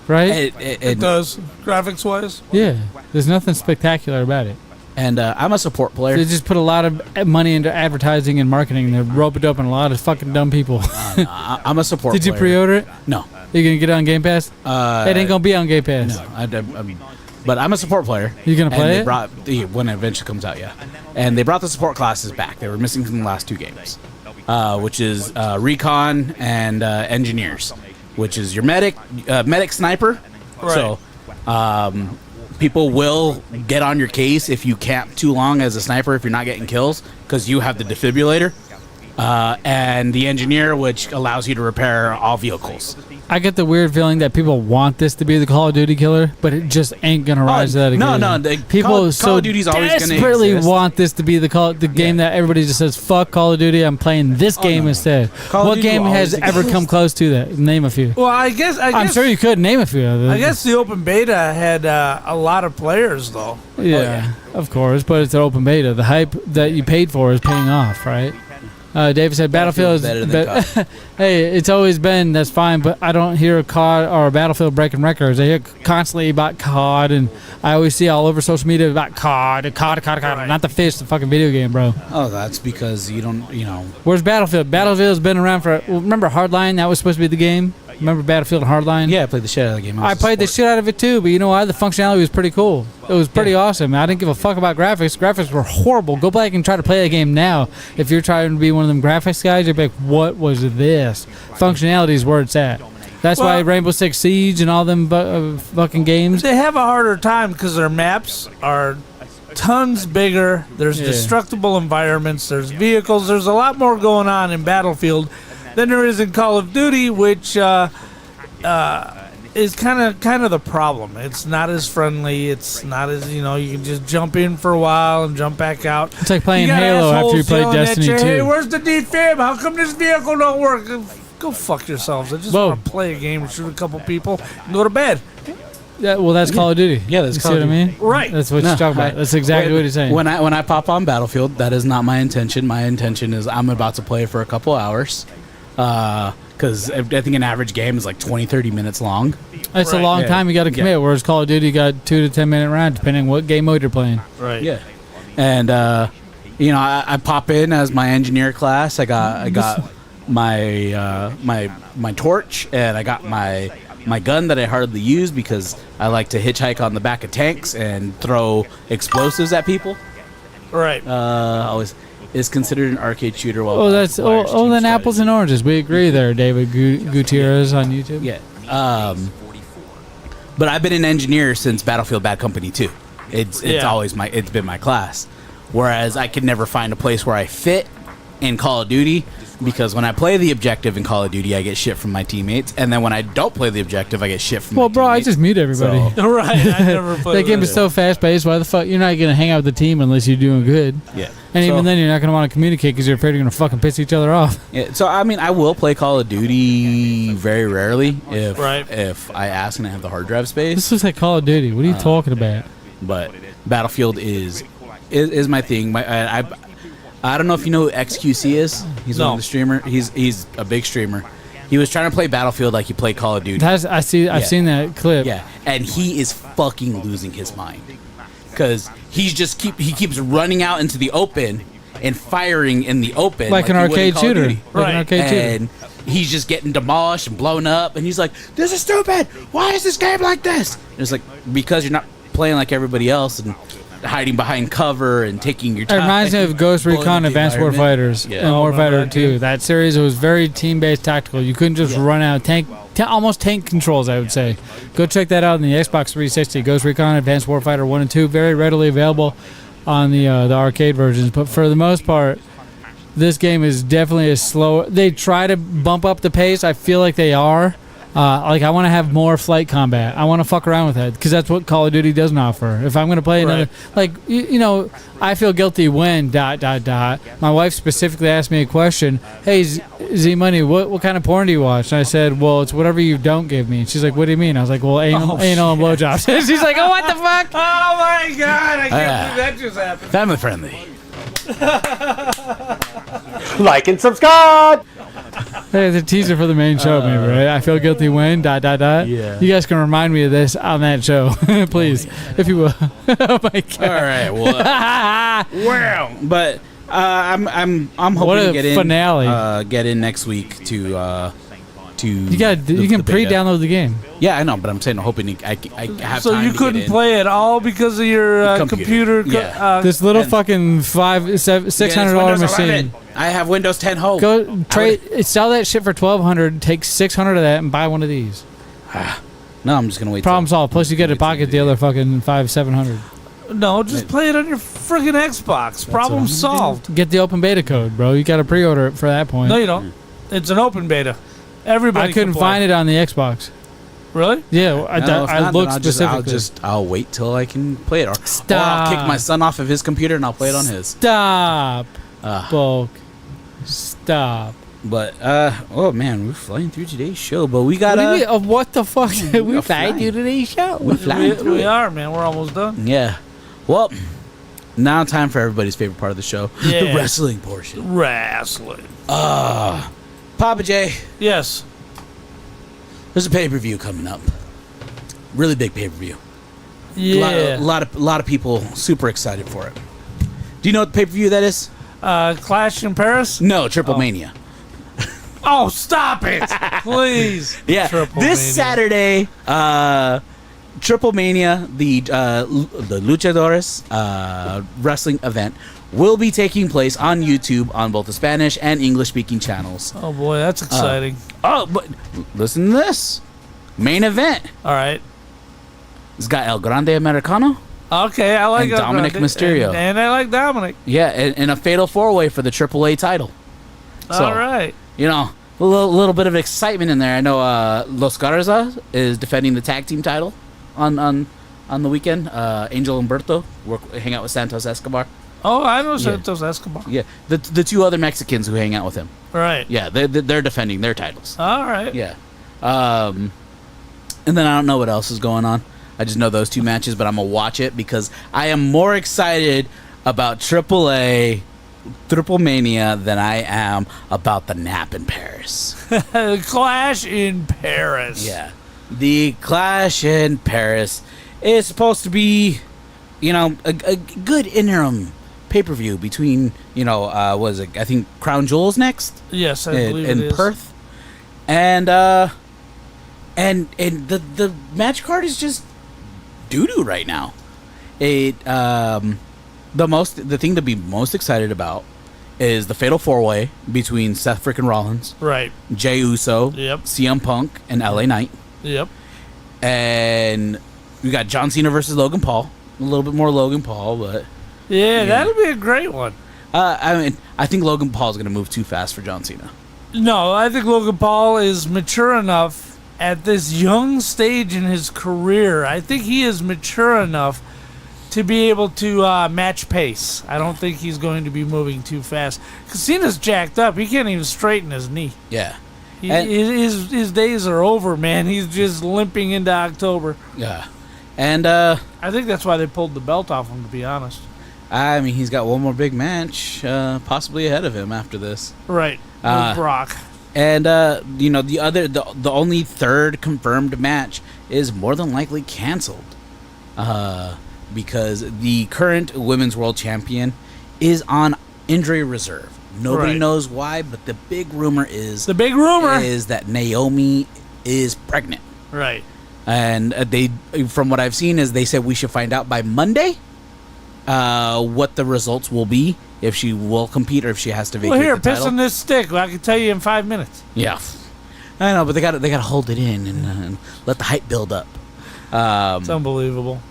right? It does, graphics wise. Yeah. There's nothing spectacular about it. and I'm a support player. They just put a lot of money into advertising and marketing. They're roping up on a lot of fucking dumb people. I'm a support. Did you player. pre-order it? No, You gonna get it on Game Pass? It ain't gonna be on Game Pass. no, but I'm a support player. You gonna And play they it? brought when it eventually comes out, yeah. And they brought the support classes back. They were missing from the last two games, which is recon and engineers, which is your medic sniper. Right. So people will get on your case if you camp too long as a sniper if you're not getting kills because you have the defibrillator. And the engineer, which allows you to repair all vehicles. I get the weird feeling that people want this to be the Call of Duty killer, but it just ain't gonna rise to that again. No, people Call of Duty's always gonna desperately exist. want this to be the game that everybody just says, "Fuck Call of Duty, I'm playing this game instead." Call of What Duty game will has always ever exist. come close to that? Name a few. Well, I guess I'm sure you could name a few. Of them. I guess the open beta had a lot of players, though. Yeah, of course, but it's an open beta. The hype that you paid for is paying off, right? David said Battlefield better is than COD. Hey, it's always been, that's fine, but I don't hear a COD or a Battlefield breaking records. I hear constantly about COD, and I always see all over social media about COD, not the fish, the fucking video game, bro. Oh, that's because you don't, Where's Battlefield? Battlefield's been around for, remember Hardline? That was supposed to be the game? Remember Battlefield and Hardline? Yeah, I played the shit out of the game. I played the shit out of it too, but you know what? The functionality was pretty cool. It was pretty awesome. I didn't give a fuck about graphics. Graphics were horrible. Go back and try to play the game now. If you're trying to be one of them graphics guys, you'd be like, what was this? Functionality is where it's at. That's why Well- Rainbow Six Siege and all them fucking games. They have a harder time because their maps are tons bigger. There's destructible environments. There's vehicles. There's a lot more going on in Battlefield than there is in Call of Duty, which is kind of the problem. It's not as friendly. It's not as you can just jump in for a while and jump back out. It's like playing You got Halo after you assholes played yelling at Destiny you, 2. Hey, where's the defib? How come this vehicle don't work? Go fuck yourselves. I just Whoa. want to play a game and shoot a couple people and go to bed. Yeah, well, that's Call of Duty. Yeah, that's you Call see of what I mean? Right. That's what No, you're talking about. That's exactly what he's saying. When I pop on Battlefield, that is not my intention. My intention is I'm about to play for a couple hours. Because I think an average game is like 20, 30 minutes long. It's a long Yeah. time you got to commit, whereas Call of Duty you got 2 to 10 minute round, depending on what game mode you're playing. Right. Yeah. And, I pop in as my engineer class. I got my torch, and I got my gun that I hardly use because I like to hitchhike on the back of tanks and throw explosives at people. Right. Always is considered an arcade shooter. While Oh, that's multiplayer is team then strategy. apples and oranges. We agree there, David Gutierrez on YouTube. Yeah. But I've been an engineer since Battlefield Bad Company 2. It's always it's been my class. Whereas I could never find a place where I fit in Call of Duty, because when I play the objective in Call of Duty, I get shit from my teammates, and then when I don't play the objective, I get shit from Well, my bro, I teammates. just mute everybody. So- Right. I never played That game is so fast paced. Why the fuck you're not gonna hang out with the team unless you're doing good? Yeah. And So- even then, you're not gonna want to communicate because you're afraid you're gonna fucking piss each other off. Yeah, so I mean, I will play Call of Duty very rarely if Right. if I ask and I have the hard drive space. This looks like Call of Duty. What are you talking about? But Battlefield is my thing. I don't know if you know who XQC is. He's one No. of the streamer. He's a big streamer. He was trying to play Battlefield like he played Call of Duty. I've seen that clip. Yeah, and he is fucking losing his mind because he keeps running out into the open and firing in the open Like an he would in arcade Call of shooter. Duty. Like an arcade shooter. And he's just getting demolished and blown up, and he's like, "This is stupid. Why is this game like this?" And it's like, because you're not playing like everybody else and hiding behind cover and taking your It time. reminds me of Ghost blowing Recon up the Advanced environment. Warfighters Yeah. and Warfighter 2. That series was very team-based tactical. You couldn't just run out almost tank controls, I would say. Go check that out on the Xbox 360. Ghost Recon Advanced Warfighter 1 and 2, very readily available on the arcade versions. But for the most part, this game is definitely a slow. They try to bump up the pace. I feel like they are. I want to have more flight combat. I want to fuck around with that because that's what Call of Duty doesn't offer. If I'm going to play another, I feel guilty when ... My wife specifically asked me a question. Hey, Z Money, what kind of porn do you watch? And I said, well, it's whatever you don't give me. And she's like, what do you mean? I was like, well, anal and blowjobs. She's like, oh, what the fuck? Oh my god! I can't believe that just happened. Family friendly. Like and subscribe. Hey, it's a teaser for the main show, maybe, right? I feel guilty when ... Yeah. You guys can remind me of this on that show, please, if you will. Oh my god! All right. Well, but I'm hoping What to a get in finale. get in next week to You can the beta. pre-download the game. Yeah, I know, but I'm saying I'm hoping I have So time you to couldn't get in. play at all because of your computer. Yeah. This little and- fucking $600 machine. I have Windows 10 Home. Go trade, sell that shit for $1,200. Take $600 of that and buy one of these. No, I'm just gonna wait. Problem solved. Plus, you get to pocket the other fucking $700. No, just play it on your friggin' Xbox. Problem solved. Get the open beta code, bro. You got to pre-order it for that point. No, you don't. It's an open beta. Everybody I couldn't find it on the Xbox. Really? Yeah, No, if I not, looked then specifically. I'll wait till I can play it, or I'll Stop. kick my son off of his computer and I'll play it on his. Stop, Bulk. Stop. But oh man, we're flying through today's show, but we got What do you mean? What the fuck? we are flying flying. through today's show. we're flying through We it. are, man. We're almost done. Yeah. Well, now time for everybody's favorite part of the show, the Yeah. wrestling portion. Wrestling. Papa J, Yes. there's a pay-per-view coming up. Really big pay-per-view. Yeah. A lot of people super excited for it. Do you know what pay-per-view that is? Clash in Paris? No, Triple Mania. Oh, stop it. Please. Yeah, Triple this Mania. Saturday, Triple Mania, the Luchadores wrestling event, will be taking place on YouTube on both the Spanish and English-speaking channels. Oh, boy. That's exciting. Oh, but listen to this. Main event. All right. It's got El Grande Americano. Okay, I like And El Dominic Grande. Mysterio. And I like Dominic. Yeah, and a fatal four-way for the AAA title. So, All right. you know, a little bit of excitement in there. I know Los Garza is defending the tag team title on the weekend. Angel Humberto hang out with Santos Escobar. Oh, I know Santos Escobar. Yeah, the two other Mexicans who hang out with him. Right. Yeah, they're defending their titles. All right. Yeah. And then I don't know what else is going on. I just know those two matches, but I'm going to watch it because I am more excited about AAA Triple Mania than I am about the nap in Paris. Clash in Paris. Yeah. The Clash in Paris is supposed to be, you know, a good interim pay-per-view between, you know, was it, I think Crown Jewel's next? Yes, I believe in it is. Perth. And the match card is just doo-doo right now. It the thing to be most excited about is the Fatal 4-Way between Seth frickin' Rollins, Right. Jey Uso, Yep. CM Punk, and LA Knight. Yep. And we got John Cena versus Logan Paul. A little bit more Logan Paul, but Yeah, that'll be a great one. I think Logan Paul's going to move too fast for John Cena. No, I think Logan Paul is mature enough at this young stage in his career. I think he is mature enough to be able to match pace. I don't think he's going to be moving too fast. Because Cena's jacked up. He can't even straighten his knee. Yeah. His days are over, man. He's just limping into October. Yeah. And I think that's why they pulled the belt off him, to be honest. I mean, he's got one more big match possibly ahead of him after this. Right. With Brock. And you know, the only third confirmed match is more than likely canceled. Because the current women's world champion is on injury reserve. Nobody Right. knows why, but the big rumor is that Naomi is pregnant. Right. And they, from what I've seen, is they said we should find out by Monday what the results will be, if she will compete or if she has to vacate Well, here, the piss title. on this stick. I can tell you in 5 minutes. Yeah, I know, but they got to hold it in and let the hype build up. It's unbelievable.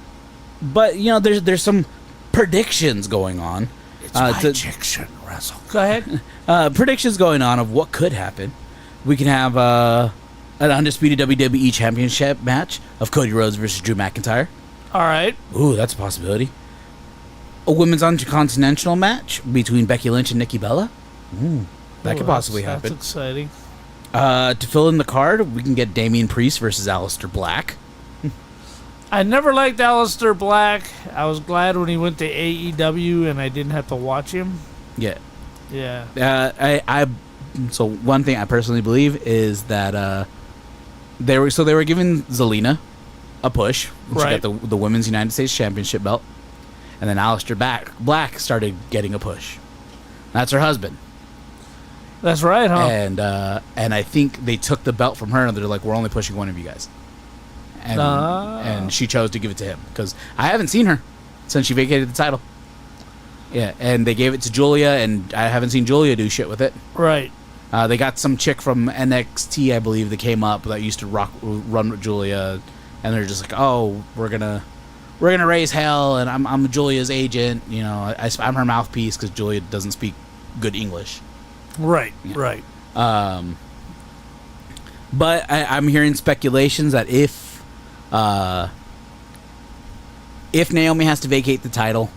But you know, there's some predictions going on. It's prediction, Russell. Go ahead. Predictions going on of what could happen. We can have an undisputed WWE Championship match of Cody Rhodes versus Drew McIntyre. All right. Ooh, that's a possibility. A women's intercontinental match between Becky Lynch and Nikki Bella. Ooh, that could possibly happen. That's exciting. To fill in the card, we can get Damian Priest versus Aleister Black. I never liked Aleister Black. I was glad when he went to AEW and I didn't have to watch him. Yeah. Yeah. So one thing I personally believe is that they were giving Zelina a push. She Right. got the Women's United States Championship belt, and then Aleister Black started getting a push. That's her husband. That's right, huh? And I think they took the belt from her and they're like, we're only pushing one of you guys. And she chose to give it to him because I haven't seen her since she vacated the title. Yeah, and they gave it to Julia, and I haven't seen Julia do shit with it. Right. They got some chick from NXT, I believe, that came up that used to run with Julia, and they're just like, oh, we're gonna raise hell, and I'm Julia's agent. You know, I'm her mouthpiece because Julia doesn't speak good English. Right. Yeah. Right. But I'm hearing speculations that if Naomi has to vacate the title,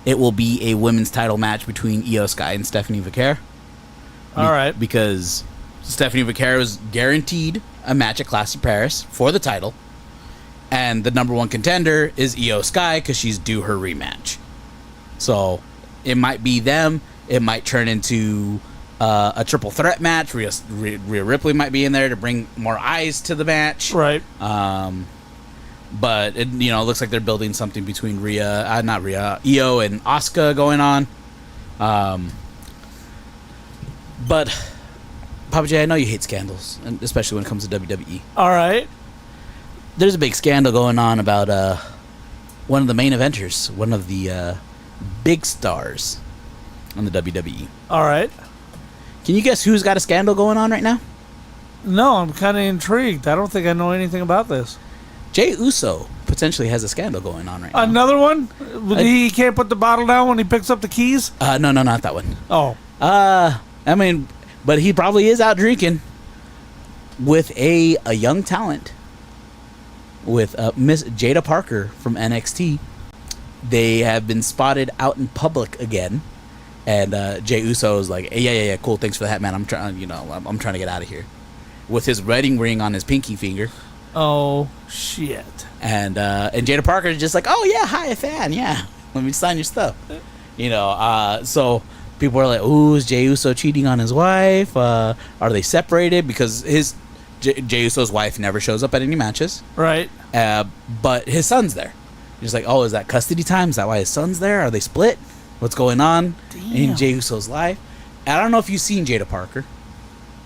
it will be a women's title match between Io Sky and Stephanie Vaquer. All right. Because Stephanie Vaquer was guaranteed a match at Clash of Paris for the title. And the number one contender is Io Sky because she's due her rematch. So it might be them. It might turn into a triple threat match. Rhea Ripley might be in there to bring more eyes to the match. Right. But it looks like they're building something between Io and Asuka going on. But Papa J, I know you hate scandals, and especially when it comes to WWE. All right. There's a big scandal going on about one of the main eventers, one of the big stars on the WWE. All right. Can you guess who's got a scandal going on right now? No, I'm kind of intrigued. I don't think I know anything about this. Jey Uso potentially has a scandal going on right now. Another one? He can't put the bottle down when he picks up the keys? No, not that one. Oh. I mean, but he probably is out drinking with a young talent, with Miss Jada Parker from NXT. They have been spotted out in public again, and Jey Uso is like, hey, yeah, cool, thanks for that, man. I'm trying to get out of here, with his wedding ring on his pinky finger. Oh shit! And Jada Parker is just like, oh yeah, hi, a fan, yeah, let me sign your stuff. So people are like, ooh, is Jey Uso cheating on his wife? Are they separated? Because Jey Uso's wife never shows up at any matches. Right. But his son's there. He's like, oh, is that custody time? Is that why his son's there? Are they split? What's going on in Jey Uso's life? And I don't know if you've seen Jada Parker.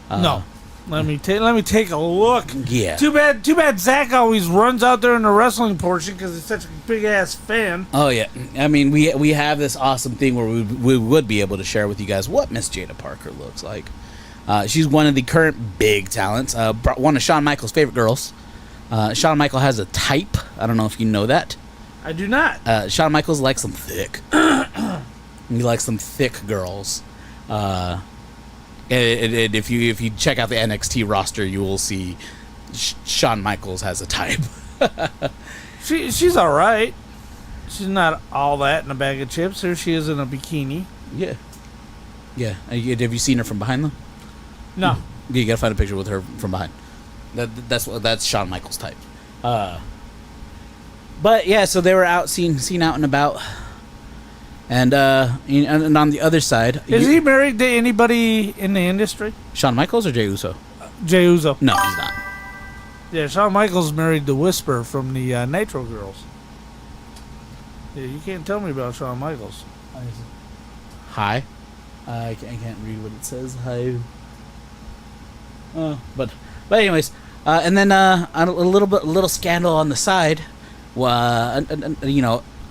No. Let me take a look. Yeah. Too bad Zach always runs out there in the wrestling portion because he's such a big ass fan. Oh yeah. I mean, we have this awesome thing where we would be able to share with you guys what Miss Jada Parker looks like. She's one of the current big talents. One of Shawn Michaels' favorite girls. Shawn Michaels has a type. I don't know if you know that. I do not. Shawn Michaels likes them thick. He likes them thick girls. And if you check out the NXT roster, you will see Shawn Michaels has a type. She's all right. She's not all that in a bag of chips. Here she is in a bikini. Yeah. Have you seen her from behind though? No. You gotta find a picture with her from behind. That's Shawn Michaels' type. But yeah, so they were out seen out and about. And on the other side, is he married to anybody in the industry? Shawn Michaels or Jey Uso? Jey Uso. No, he's not. Yeah, Shawn Michaels married to Whisper from the Nitro Girls. Yeah, you can't tell me about Shawn Michaels. Hi. I can't read what it says. Hi. But anyways, and then a little scandal on the side.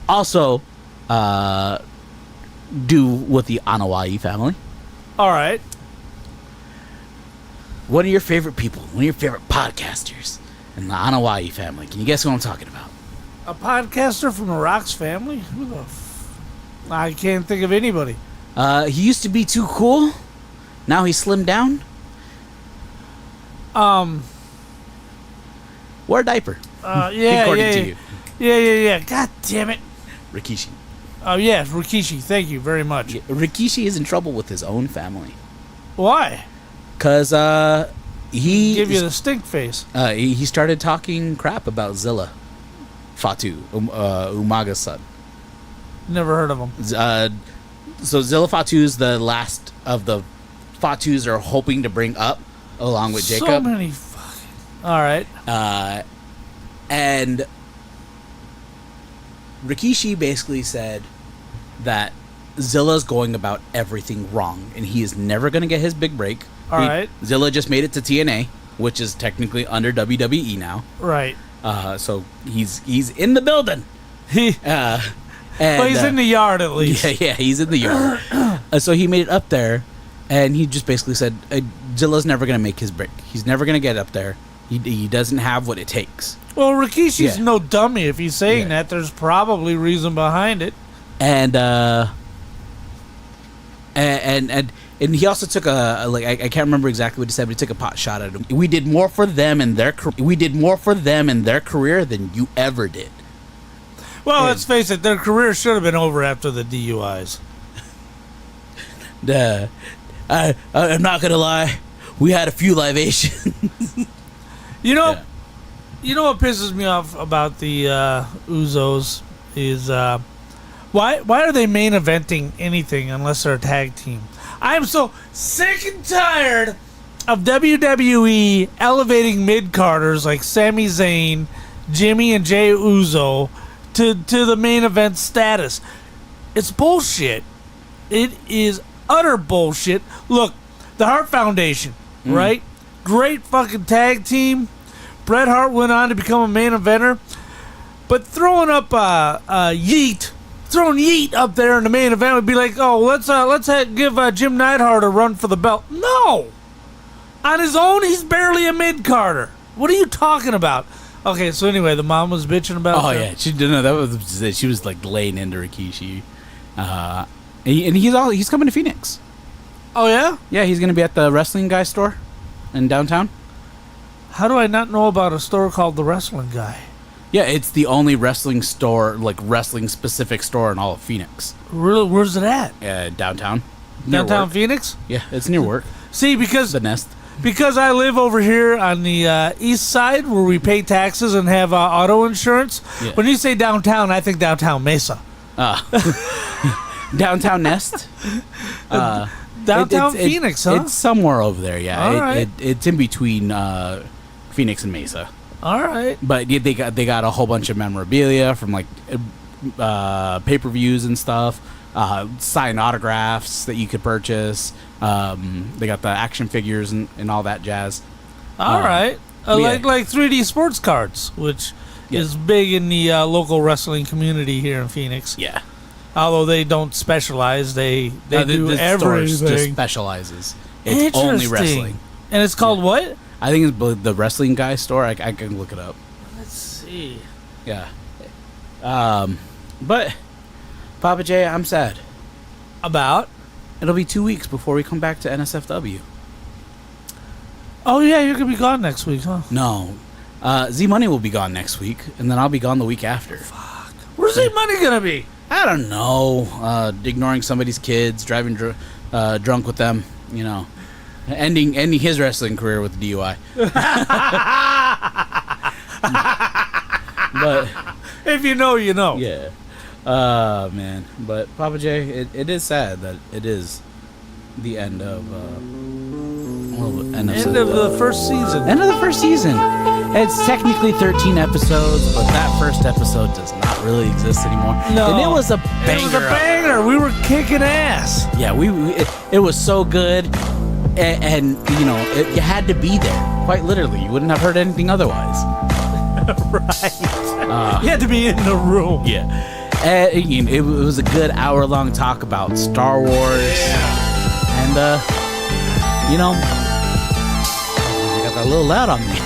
Also. Do with the Anoa'i family. All right. One of your favorite people, one of your favorite podcasters in the Anoa'i family. Can you guess who I'm talking about? A podcaster from the Rocks family? Who the I can't think of anybody. He used to be too cool. Now he's slimmed down. Wear a diaper. According to you. Yeah. God damn it. Rikishi. Oh, yes, Rikishi. Thank you very much. Yeah, Rikishi is in trouble with his own family. Why? Because he... Give you the stink face. He started talking crap about Zilla. Fatu, Umaga's son. Never heard of him. So Zilla Fatu's the last of the Fatus are hoping to bring up, along with Jacob. So many fucking... All right. And Rikishi basically said that Zilla's going about everything wrong, and he is never going to get his big break. All right. Zilla just made it to TNA, which is technically under WWE now. Right. So he's in the building. Well, he's in the yard at least. Yeah, he's in the yard. So he made it up there, and he just basically said, Zilla's never going to make his break. He's never going to get up there. He doesn't have what it takes. Well, Rikishi's no dummy. If he's saying that, there's probably reason behind it. And And he also took I can't remember exactly what he said, but he took a pot shot at him. We did more for them in their career than you ever did. Well, let's face it, their career should have been over after the DUIs. I'm not gonna lie, we had a few libations. You know what pisses me off about the Uzos is why are they main eventing anything unless they're a tag team? I am so sick and tired of WWE elevating mid-carders like Sami Zayn, Jimmy, and Jey Uso to the main event status. It's bullshit. It is utter bullshit. Look, the Hart Foundation, right? Great fucking tag team. Bret Hart went on to become a main eventer, but throwing up throwing Yeet up there in the main event would be like, oh, let's give Jim Neidhart a run for the belt. No, on his own, he's barely a mid-carder. What are you talking about? Okay, so anyway, the mom was bitching about. Oh yeah, she was like laying into Rikishi, and he's coming to Phoenix. Oh yeah? Yeah, he's gonna be at the Wrestling Guy store in downtown. How do I not know about a store called the Wrestling Guy? Yeah, it's the only wrestling store, like wrestling specific store in all of Phoenix. Really? Where's it at? Downtown. Near Downtown work. Phoenix? Yeah, it's near work. See, because The Nest. Because I live over here on the east side where we pay taxes and have auto insurance. Yeah. When you say downtown, I think downtown Mesa. Downtown Nest. Downtown Phoenix, huh? It's somewhere over there. Yeah, All right. it's in between Phoenix and Mesa. All right. But yeah, they got a whole bunch of memorabilia from like pay-per-views and stuff. Signed autographs that you could purchase. They got the action figures and all that jazz. All right. yeah. Like 3D sports cards, which is big in the local wrestling community here in Phoenix. Yeah. Although they don't specialize, they do the everything. store just specializes. It's only wrestling. And it's called what? I think it's the Wrestling Guy store. I can look it up. Let's see. Yeah. But Papa J, I'm sad. About? It'll be 2 weeks before we come back to NSFW. Oh, yeah, you're going to be gone next week, huh? No. Z Money will be gone next week, and then I'll be gone the week after. Where's the money going to be? I don't know. Ignoring somebody's kids, driving drunk with them, you know. Ending his wrestling career with DUI. But If you know, you know. yeah. Man. But Papa J, it is sad that it is the end of End of the first season. End of the first season. It's technically 13 episodes, but that first episode does not really exist anymore. No. And it was a banger. It was a banger. We were kicking ass. Yeah, it was so good. And you know, you had to be there. Quite literally. You wouldn't have heard anything otherwise. Right. You had to be in the room. Yeah. It was a good hour-long talk about Star Wars. And, you know, I got that a little loud on me.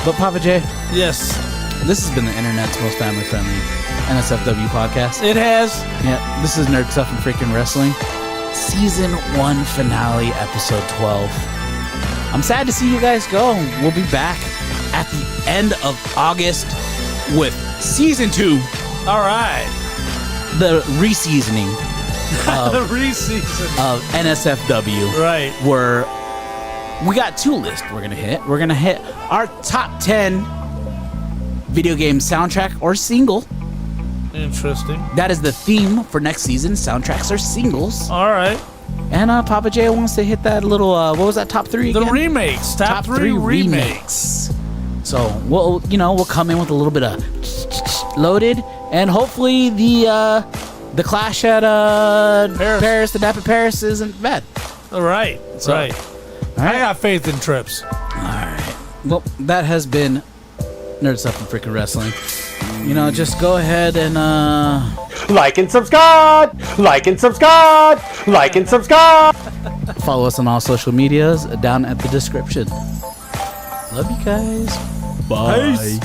But Papa J, Yes, this has been the internet's most family-friendly NSFW podcast. it has. Yeah, this is Nerd Stuff and Freaking Wrestling. Season 1 finale, episode 12. I'm sad to see you guys go. We'll be back at the end of August with season 2. All right. The reseasoning The re-season. of NSFW. Right. Where we got 2 lists we're gonna hit. We're gonna hit our top 10 video game soundtrack or single. Interesting. That is the theme for next season. Soundtracks or singles. All right. And Papa J wants to hit that little what was that, top 3 again? The remakes. Top three remakes. So we'll come in with a little bit of loaded, and hopefully the clash at Paris, the Napa Paris isn't bad. All right. So- right. All right. I got faith in Trips. Well, that has been Nerd Stuff and Freaking Wrestling. You know, just go ahead and Like and subscribe! Like and subscribe! Like and subscribe! follow us on all social medias down at the description. Love you guys. Bye. Peace.